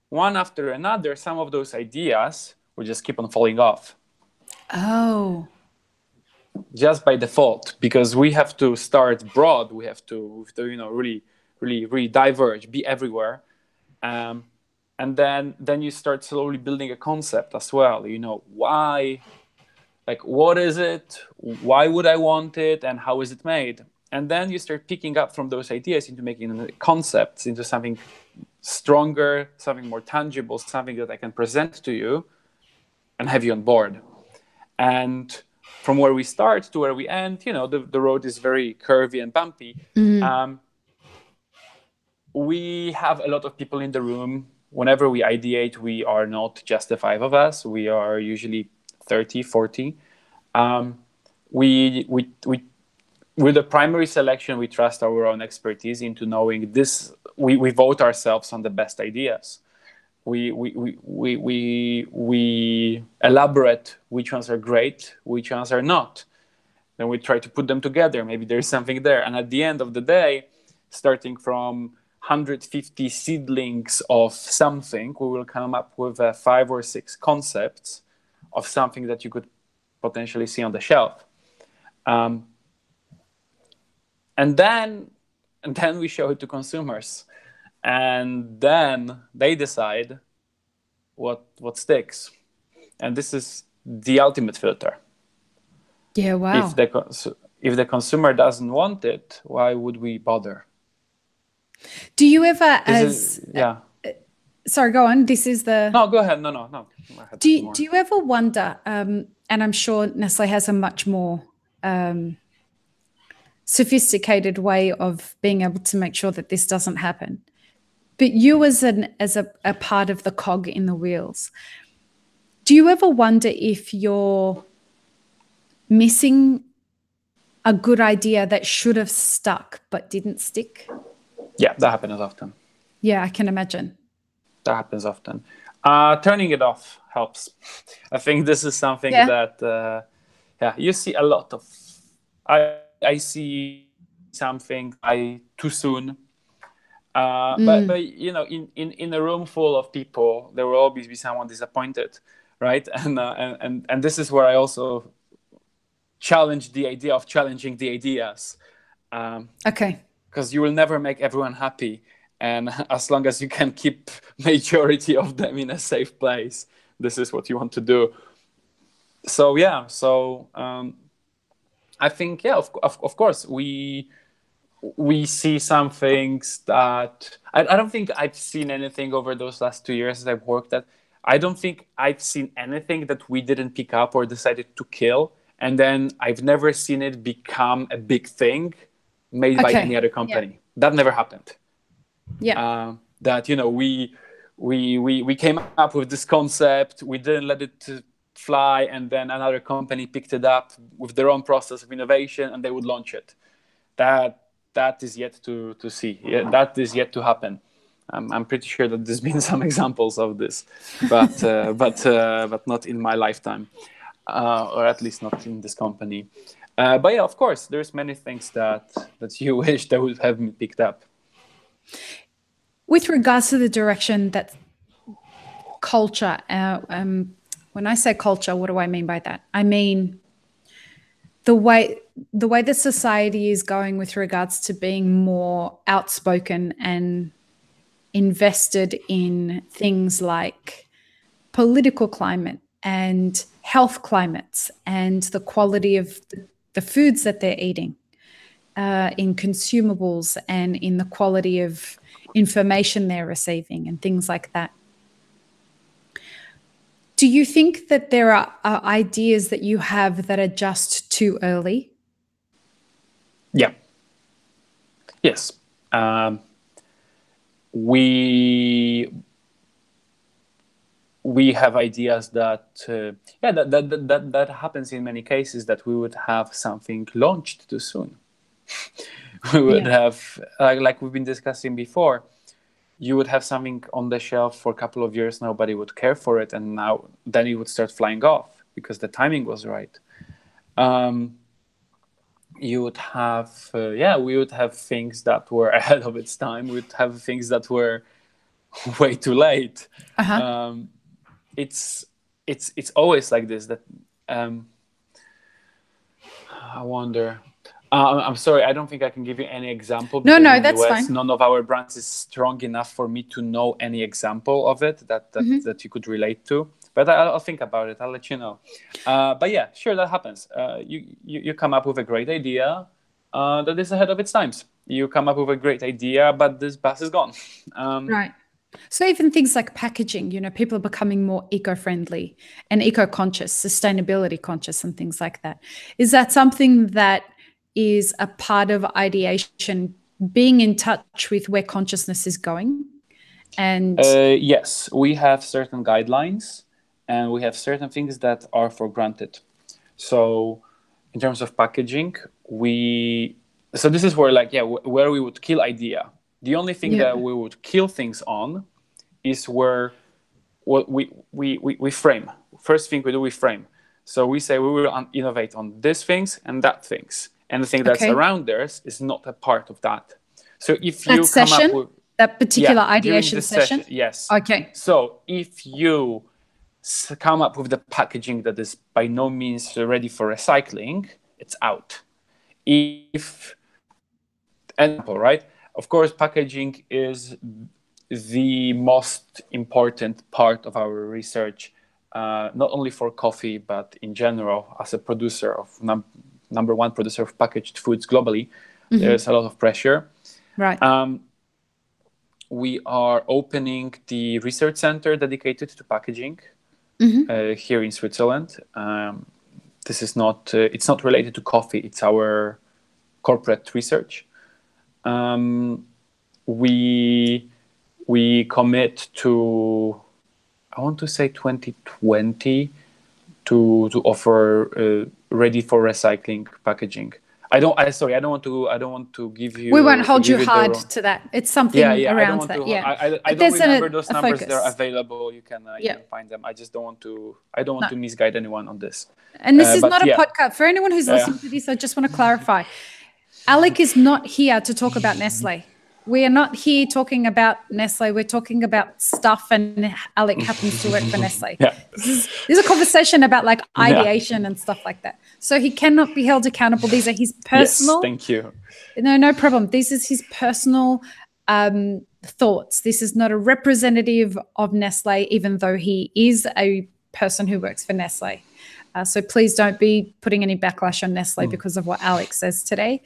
Speaker 2: one after another, some of those ideas will just keep on falling off.
Speaker 1: Oh.
Speaker 2: Just by default, because we have to start broad. We have to really diverge, be everywhere. And then you start slowly building a concept as well. Why, what is it? Why would I want it? And how is it made? And then you start picking up from those ideas into making concepts, into something stronger, something more tangible, something that I can present to you and have you on board. And from where we start to where we end, the road is very curvy and bumpy. Mm-hmm. We have a lot of people in the room. Whenever we ideate, we are not just the 5 of us. We are usually 30, 40. With the primary selection, we trust our own expertise into knowing this. We vote ourselves on the best ideas. We elaborate which ones are great, which ones are not. Then we try to put them together. Maybe there's something there. And at the end of the day, starting from 150 seedlings of something, we will come up with 5 or 6 concepts of something that you could potentially see on the shelf. And then we show it to consumers, and then they decide what sticks. And this is the ultimate filter.
Speaker 1: Yeah, wow.
Speaker 2: If the consumer doesn't want it, why would we bother?
Speaker 1: Do you ever, sorry, go on.
Speaker 2: No, go ahead. No.
Speaker 1: Do you ever wonder? And I'm sure Nestle has a much more sophisticated way of being able to make sure that this doesn't happen. But you as a part of the cog in the wheels, do you ever wonder if you're missing a good idea that should have stuck but didn't stick?
Speaker 2: Yeah, that happens often.
Speaker 1: Yeah, I can imagine.
Speaker 2: That happens often. Turning it off helps. I think this is something that you see a lot of. I see something too soon. But in a room full of people, there will always be someone disappointed, right? And this is where I also challenge the idea of challenging the ideas.
Speaker 1: Okay.
Speaker 2: Because you will never make everyone happy, and as long as you can keep majority of them in a safe place, this is what you want to do. So I think of course we see some things that I don't think I've seen anything over those last 2 years that I've worked at. I don't think I've seen anything that we didn't pick up or decided to kill, and then I've never seen it become a big thing made by any other company. Yeah. That never happened.
Speaker 1: Yeah.
Speaker 2: That we came up with this concept, we didn't let it fly, and then another company picked it up with their own process of innovation, and they would launch it. That is yet to see. Yeah, that is yet to happen. I'm pretty sure that there's been some examples of this, but not in my lifetime, or at least not in this company. But yeah, of course, there's many things that you wish that would have been picked up.
Speaker 1: With regards to the direction that culture. When I say culture, what do I mean by that? I mean the way the society is going with regards to being more outspoken and invested in things like political climate and health climates and the quality of the foods that they're eating, in consumables and in the quality of information they're receiving and things like that. Do you think that there are ideas that you have that are just too early?
Speaker 2: Yeah. Yes. We have ideas that that happens in many cases, that we would have something launched too soon. We would have, like we've been discussing before, you would have something on the shelf for a couple of years, nobody would care for it, and then it would start flying off because the timing was right. You would have, we would have things that were ahead of its time. We would have things that were way too late. It's always like this. That I wonder. I'm sorry, I don't think I can give you any example.
Speaker 1: No, that's fine.
Speaker 2: None of our brands is strong enough for me to know any example of it that you could relate to. But I'll think about it. I'll let you know. But yeah, sure, that happens. You come up with a great idea that is ahead of its times. You come up with a great idea, but this bus is gone.
Speaker 1: Right. So even things like packaging, people are becoming more eco-friendly and eco-conscious, sustainability conscious and things like that. Is that something that is a part of ideation, being in touch with where consciousness is going? And
Speaker 2: yes, we have certain guidelines and we have certain things that are for granted. So in terms of packaging, so this is where where we would kill idea. The only thing that we would kill things on is where what we frame. First thing we do, we frame. So we say we will innovate on these things and that things. And the thing that's around there is not a part of that. So if you come up with
Speaker 1: that particular ideation session?
Speaker 2: Yes.
Speaker 1: Okay.
Speaker 2: So if you come up with the packaging that is by no means ready for recycling, it's out. Example, right? Of course, packaging is the most important part of our research, not only for coffee, but in general, as a producer of number one producer of packaged foods globally, there's a lot of pressure.
Speaker 1: Right.
Speaker 2: We are opening the research center dedicated to packaging here in Switzerland. This is not, it's not related to coffee. It's our corporate research. We commit to, I want to say 2020, to offer ready for recycling packaging. I don't want to give you.
Speaker 1: We won't hold you hard to that. It's something around that.
Speaker 2: I don't remember those numbers. They're available. You can find them. I just don't want to. I don't want to misguide anyone on this.
Speaker 1: And this is not a podcast for anyone who's listening to this. I just want to clarify. Alek is not here to talk about Nestle. We are not here talking about Nestle. We're talking about stuff, and Alek happens to work for Nestle. This is a conversation about ideation and stuff like that. So he cannot be held accountable. These are his personal.
Speaker 2: Yes, thank you.
Speaker 1: No problem. This is his personal thoughts. This is not a representative of Nestle, even though he is a person who works for Nestle. So please don't be putting any backlash on Nestle because of what Alek says today.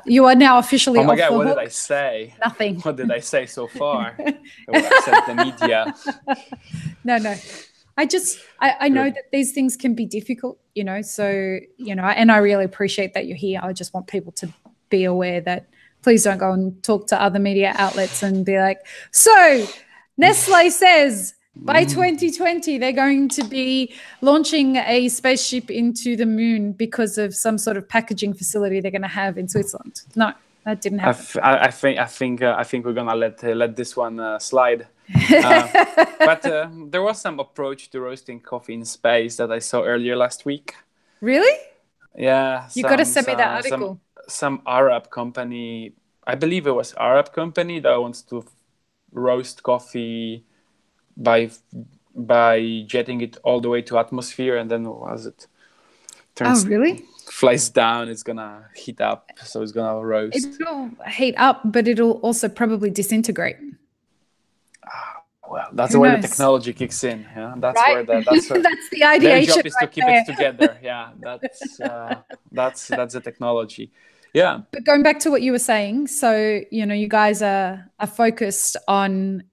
Speaker 1: You are now officially off the hook.
Speaker 2: What did I say?
Speaker 1: Nothing.
Speaker 2: What did I say so far? What I said to the media.
Speaker 1: No. I know that these things can be difficult, so, and I really appreciate that you're here. I just want people to be aware that please don't go and talk to other media outlets and be like, so Nestle says by 2020, they're going to be launching a spaceship into the moon because of some sort of packaging facility they're going to have in Switzerland. No, that didn't happen.
Speaker 2: I think we're gonna let this one slide. But there was some approach to roasting coffee in space that I saw earlier last week.
Speaker 1: Really?
Speaker 2: Yeah.
Speaker 1: You got to send me that article.
Speaker 2: Some Arab company, I believe it was Arab company, that wants to roast coffee by by jetting it all the way to atmosphere, and then
Speaker 1: Oh, really?
Speaker 2: Flies down, it's gonna heat up, so it's gonna roast.
Speaker 1: It'll heat up, but it'll also probably disintegrate.
Speaker 2: Well, that's where the technology kicks in. Yeah, that's
Speaker 1: right?
Speaker 2: That's
Speaker 1: the ideation.
Speaker 2: Their job is to keep it together. Yeah, that's the technology. Yeah.
Speaker 1: But going back to what you were saying, so you guys are focused on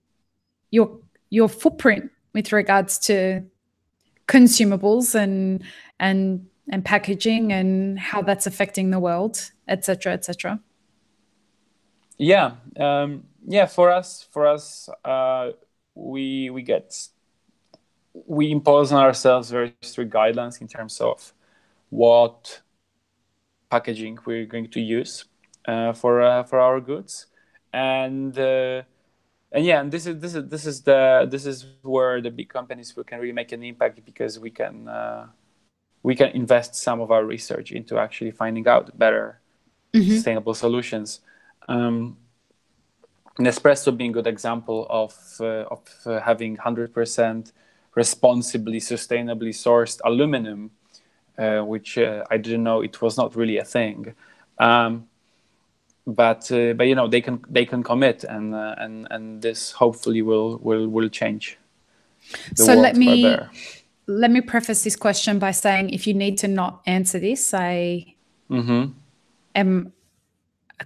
Speaker 1: your footprint with regards to consumables and packaging and how that's affecting the world, etc., etc.
Speaker 2: Yeah, For us, we impose on ourselves very strict guidelines in terms of what packaging we're going to use for our goods, and this is where the big companies can really make an impact, because we can invest some of our research into actually finding out better sustainable solutions. Nespresso being a good example of having 100% responsibly, sustainably sourced aluminum, which I didn't know it was not really a thing, but they can commit, and this hopefully will change the world for better.
Speaker 1: Let me preface this question by saying, if you need to not answer this, I am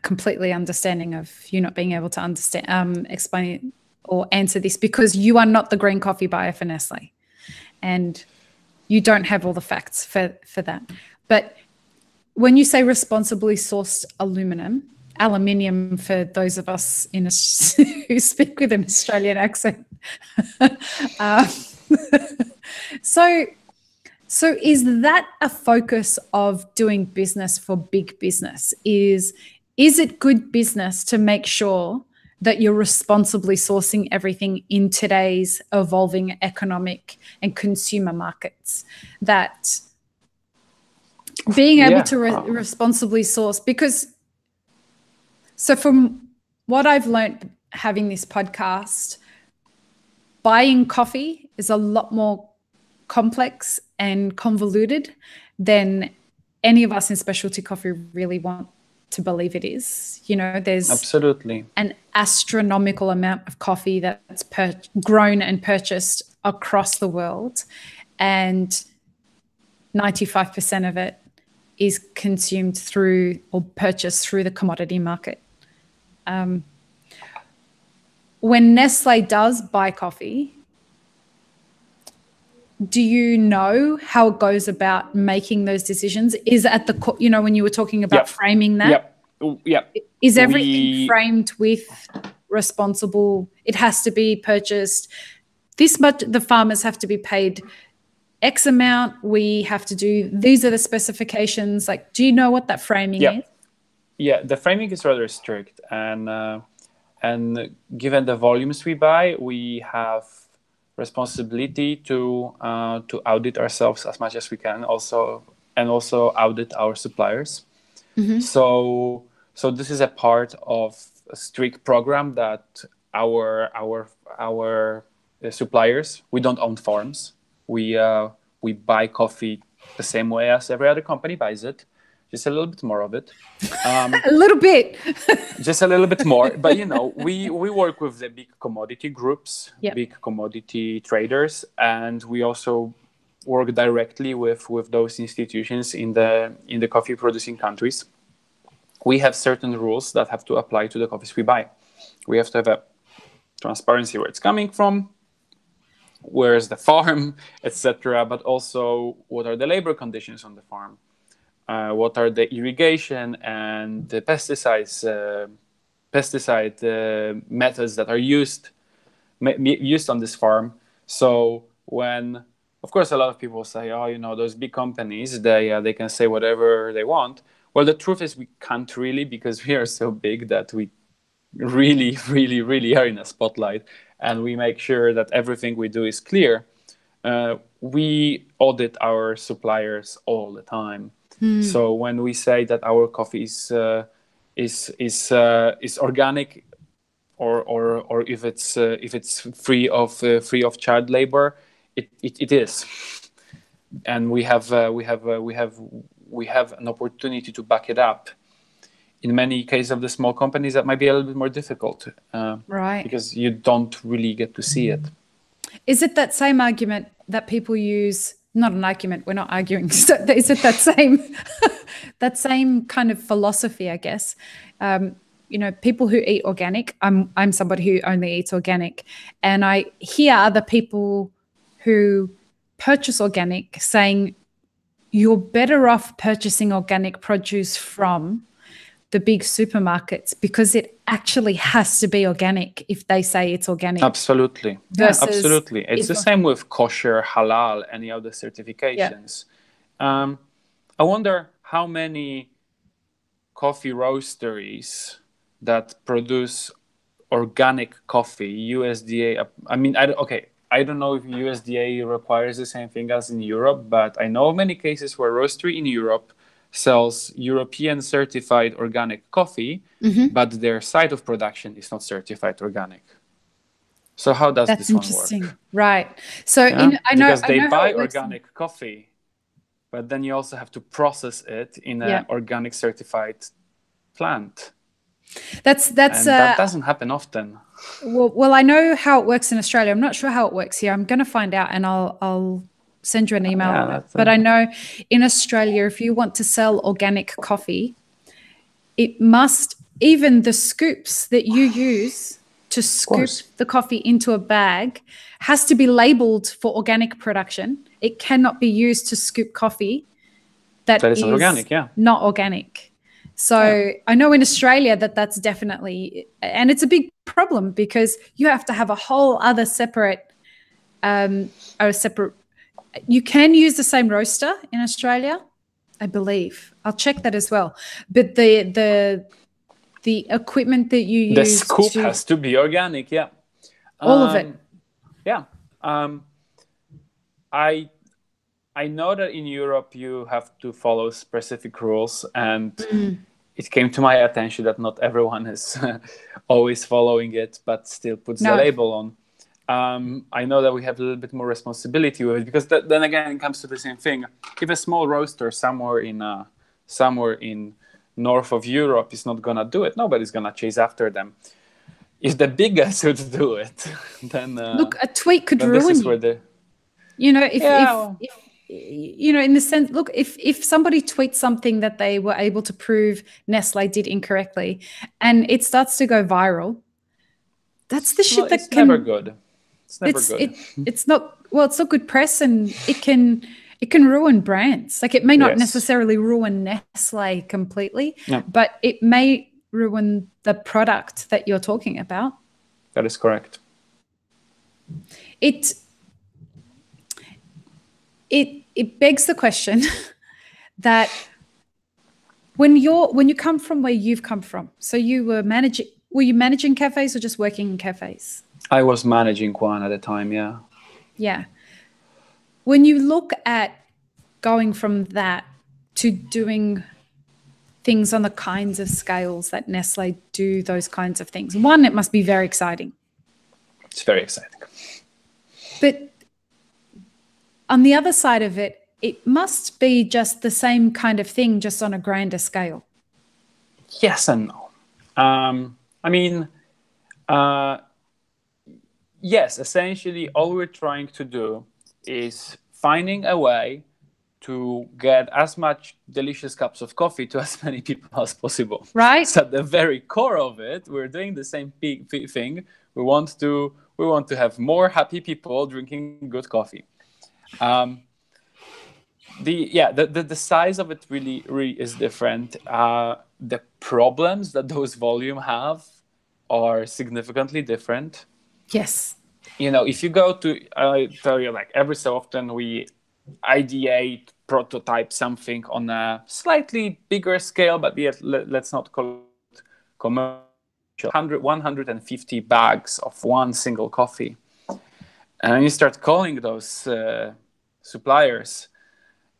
Speaker 1: completely understanding of you not being able to understand, explain or answer this, because you are not the green coffee buyer for Nestle, and you don't have all the facts for that. But when you say responsibly sourced aluminium for those of us who speak with an Australian accent, so is that a focus of doing business for big business? Is it good business to make sure that you're responsibly sourcing everything in today's evolving economic and consumer markets? That being able to responsibly source, so from what I've learned having this podcast, buying coffee is a lot more complex and convoluted than any of us in specialty coffee really want to believe it is. There's
Speaker 2: absolutely
Speaker 1: an astronomical amount of coffee that's grown and purchased across the world, and 95% of it is consumed through or purchased through the commodity market. When Nestle does buy coffee, do you know how it goes about making those decisions? Is at the when you were talking about framing that?
Speaker 2: Yep.
Speaker 1: Is everything framed with responsible? It has to be purchased this much. The farmers have to be paid X amount. We have to do. These are the specifications. Like, do you know what that framing is?
Speaker 2: Yeah, the framing is rather strict, and given the volumes we buy, we have responsibility to audit ourselves as much as we can, also audit our suppliers. So this is a part of a strict program that our suppliers. We don't own farms. We buy coffee the same way as every other company buys it, just a little bit more of it.
Speaker 1: A little bit.
Speaker 2: Just a little bit more. But, we work with the big commodity groups, big commodity traders, and we also work directly with those institutions in the coffee producing countries. We have certain rules that have to apply to the coffees we buy. We have to have a transparency where it's coming from, where's the farm, etc. But also, what are the labor conditions on the farm? What are the irrigation and the pesticide methods that are used on this farm? So when, of course, a lot of people say, those big companies, they can say whatever they want. Well, the truth is we can't really, because we are so big that we really, really, really are in a spotlight, and we make sure that everything we do is clear. We audit our suppliers all the time. So when we say that our coffee is organic, or if it's free of child labor, it is, and we have an opportunity to back it up. In many cases of the small companies, that might be a little bit more difficult,
Speaker 1: right?
Speaker 2: Because you don't really get to see it.
Speaker 1: Is it that same argument that people use? Not an argument. We're not arguing. So is it that same that same kind of philosophy? I guess. People who eat organic. I'm somebody who only eats organic, and I hear other people who purchase organic saying you're better off purchasing organic produce from the big supermarkets because it actually has to be organic if they say it's organic.
Speaker 2: Absolutely. Absolutely. It's the same with kosher, halal, any other certifications. Yeah. I wonder how many coffee roasteries that produce organic coffee, USDA. I mean, I don't know if USDA requires the same thing as in Europe, but I know many cases where roastery in Europe sells European certified organic coffee, but their site of production is not certified organic. So how does this one work?
Speaker 1: Right. So
Speaker 2: because they buy organic coffee, but then you also have to process it in an organic certified plant.
Speaker 1: That
Speaker 2: doesn't happen often.
Speaker 1: Well, I know how it works in Australia. I'm not sure how it works here. I'm going to find out, and I'll send you an email. But I know in Australia, if you want to sell organic coffee, it must, even the scoops that you use to scoop the coffee into a bag has to be labeled for organic production. It cannot be used to scoop coffee that is
Speaker 2: organic,
Speaker 1: not organic. So I know in Australia that's definitely, and it's a big problem because you have to have a whole other separate, you can use the same roaster in Australia, I believe. I'll check that as well. But the equipment that you use,
Speaker 2: the scoop has to be organic,
Speaker 1: all of it.
Speaker 2: I know that in Europe you have to follow specific rules, and it came to my attention that not everyone is always following it, but still puts the label on. I know that we have a little bit more responsibility with it, because then again it comes to the same thing. If a small roaster somewhere in north of Europe is not gonna do it, nobody's gonna chase after them. If the big guys would do it, then
Speaker 1: look, a tweet could ruin you. If in the sense, look, if somebody tweets something that they were able to prove Nestle did incorrectly, and it starts to go viral, that's the shit that
Speaker 2: it's never good. It's never good.
Speaker 1: It's not good press, and it can ruin brands. Like, it may not necessarily ruin Nestle completely, but it may ruin the product that you're talking about.
Speaker 2: That is correct.
Speaker 1: It begs the question that when you come from where you've come from, so were you managing cafes or just working in cafes?
Speaker 2: I was managing one at a time, yeah.
Speaker 1: Yeah. When you look at going from that to doing things on the kinds of scales that Nestle do, those kinds of things, one, it must be very exciting.
Speaker 2: It's very exciting.
Speaker 1: But on the other side of it, it must be just the same kind of thing, just on a grander scale.
Speaker 2: Yes and no. Yes, essentially all we're trying to do is finding a way to get as much delicious cups of coffee to as many people as possible.
Speaker 1: Right.
Speaker 2: So at the very core of it, we're doing the same thing. We want to have more happy people drinking good coffee. The size of it really is different. The problems that those volume have are significantly different.
Speaker 1: Yes.
Speaker 2: If you go to, I tell you, like, every so often we ideate, prototype something on a slightly bigger scale, but yet let's not call it commercial. 150 bags of one single coffee. And you start calling those suppliers,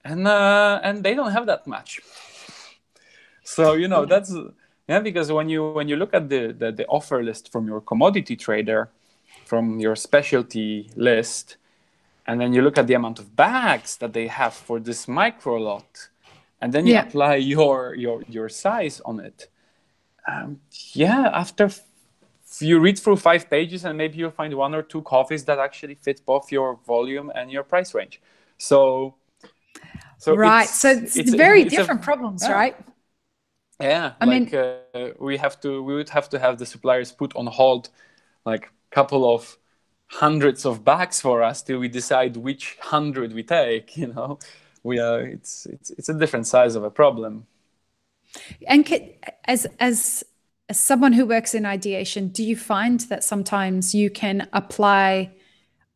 Speaker 2: and they don't have that much. So Yeah, because when you look at the offer list from your commodity trader, from your specialty list, and then you look at the amount of bags that they have for this micro lot, and then you apply your size on it. After you read through 5 pages, and maybe you'll find 1 or 2 coffees that actually fit both your volume and your price range. So
Speaker 1: right. It's very different problems, right?
Speaker 2: Yeah, I mean, we would have to have the suppliers put on hold like a couple of hundreds of bags for us till we decide which 100 we take. It's a different size of a problem.
Speaker 1: And as someone who works in ideation, do you find that sometimes you can apply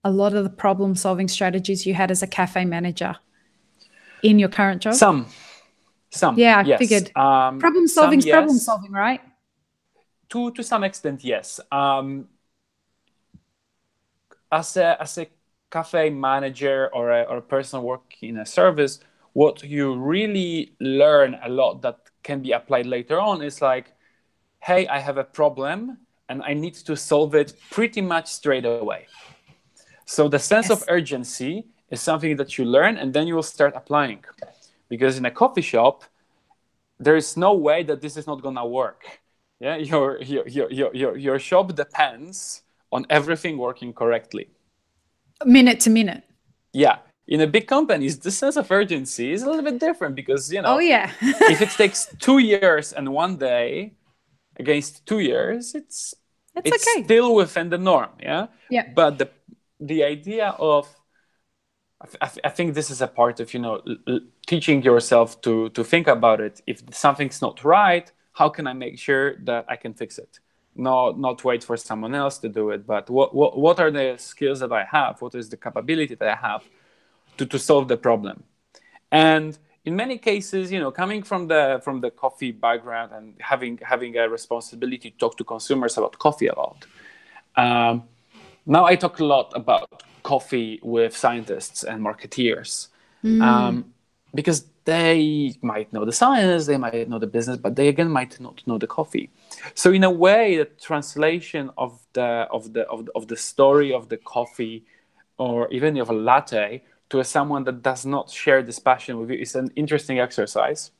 Speaker 1: a lot of the problem solving strategies you had as a cafe manager in your current job?
Speaker 2: Some.
Speaker 1: Yeah, I
Speaker 2: yes.
Speaker 1: Figured. Problem solving is problem solving, right?
Speaker 2: To some extent, yes. As a cafe manager or a person working in a service, what you really learn a lot that can be applied later on is like, hey, I have a problem and I need to solve it pretty much straight away. So the sense of urgency is something that you learn, and then you will start applying. Because in a coffee shop, there is no way that this is not gonna work. Yeah, your shop depends on everything working correctly.
Speaker 1: Minute to minute.
Speaker 2: Yeah. In a big companies, the sense of urgency is a little bit different because, if it takes 2 years and 1 day against 2 years, it's okay. Still within the norm. Yeah.
Speaker 1: Yeah.
Speaker 2: But the idea of, I think this is a part of, teaching yourself to think about it. If something's not right, how can I make sure that I can fix it? Not wait for someone else to do it, but what are the skills that I have? What is the capability that I have to solve the problem? And in many cases, coming from the coffee background and having a responsibility to talk to consumers about coffee a lot. Now I talk a lot about coffee with scientists and marketeers, because they might know the science, they might know the business, but they again might not know the coffee. So in a way, the translation of the story of the coffee, or even of a latte, to someone that does not share this passion with you is an interesting exercise.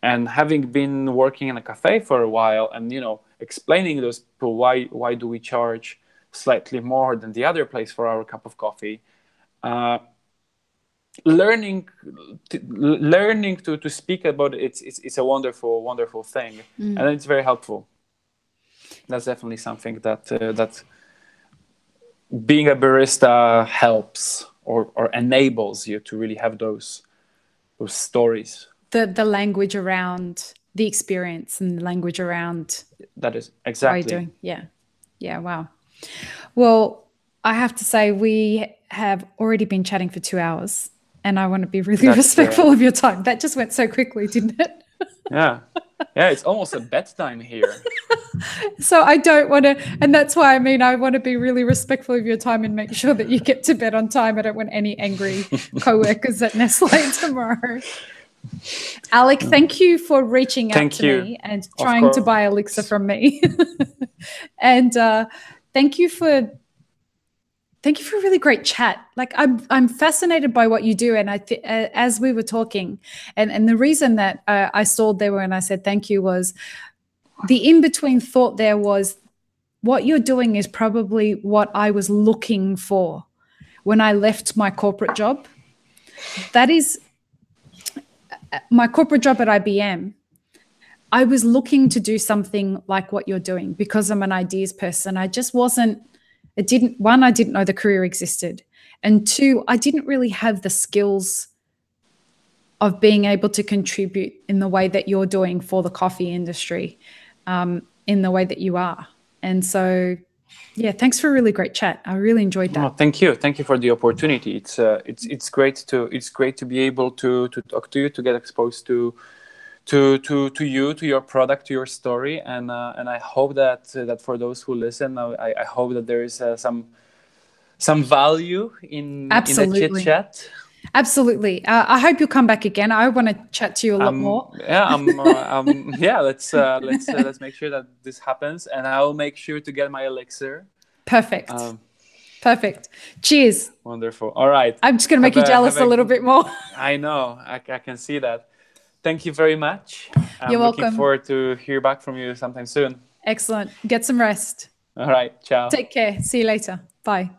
Speaker 2: And having been working in a cafe for a while, and explaining those people why do we charge slightly more than the other place for our cup of coffee, learning to speak about it, it's a wonderful thing, and it's very helpful. That's definitely something that being a barista helps or enables you to really have those stories.
Speaker 1: The language around the experience and the language around
Speaker 2: that is exactly
Speaker 1: what you're doing. Yeah. Wow. Well, I have to say we have already been chatting for 2 hours, and I want to be really respectful of your time. That just went so quickly, didn't it?
Speaker 2: Yeah, it's almost a bedtime here.
Speaker 1: So I don't want to, and that's why I want to be really respectful of your time and make sure that you get to bed on time. I don't want any angry co-workers at Nestle tomorrow. Alek, thank you for reaching out to me and trying to buy Elixir from me. And thank you for a really great chat. Like I'm fascinated by what you do, and as we were talking, and the reason that I stalled there when I said thank you was the in-between thought there was what you're doing is probably what I was looking for when I left my corporate job. That is my corporate job at IBM. I was looking to do something like what you're doing because I'm an ideas person. I just wasn't. I didn't know the career existed. And 2, I didn't really have the skills of being able to contribute in the way that you're doing for the coffee industry, in the way that you are. And so, yeah, thanks for a really great chat. I really enjoyed that.
Speaker 2: Oh, thank you for the opportunity. It's great to be able to talk to you, to get exposed to you, to your product, to your story, and I hope that for those who listen, I hope that there is some value in the chit chat.
Speaker 1: Absolutely. I hope you'll come back again. I want to chat to you a lot more.
Speaker 2: Yeah, yeah. Let's make sure that this happens, and I'll make sure to get my elixir.
Speaker 1: Perfect. Perfect. Cheers.
Speaker 2: Wonderful. All right.
Speaker 1: I'm just going to make you jealous a little bit more.
Speaker 2: I know. I can see that. Thank you very much.
Speaker 1: You're welcome.
Speaker 2: Looking forward to hear back from you sometime soon.
Speaker 1: Excellent. Get some rest.
Speaker 2: All right. Ciao.
Speaker 1: Take care. See you later. Bye.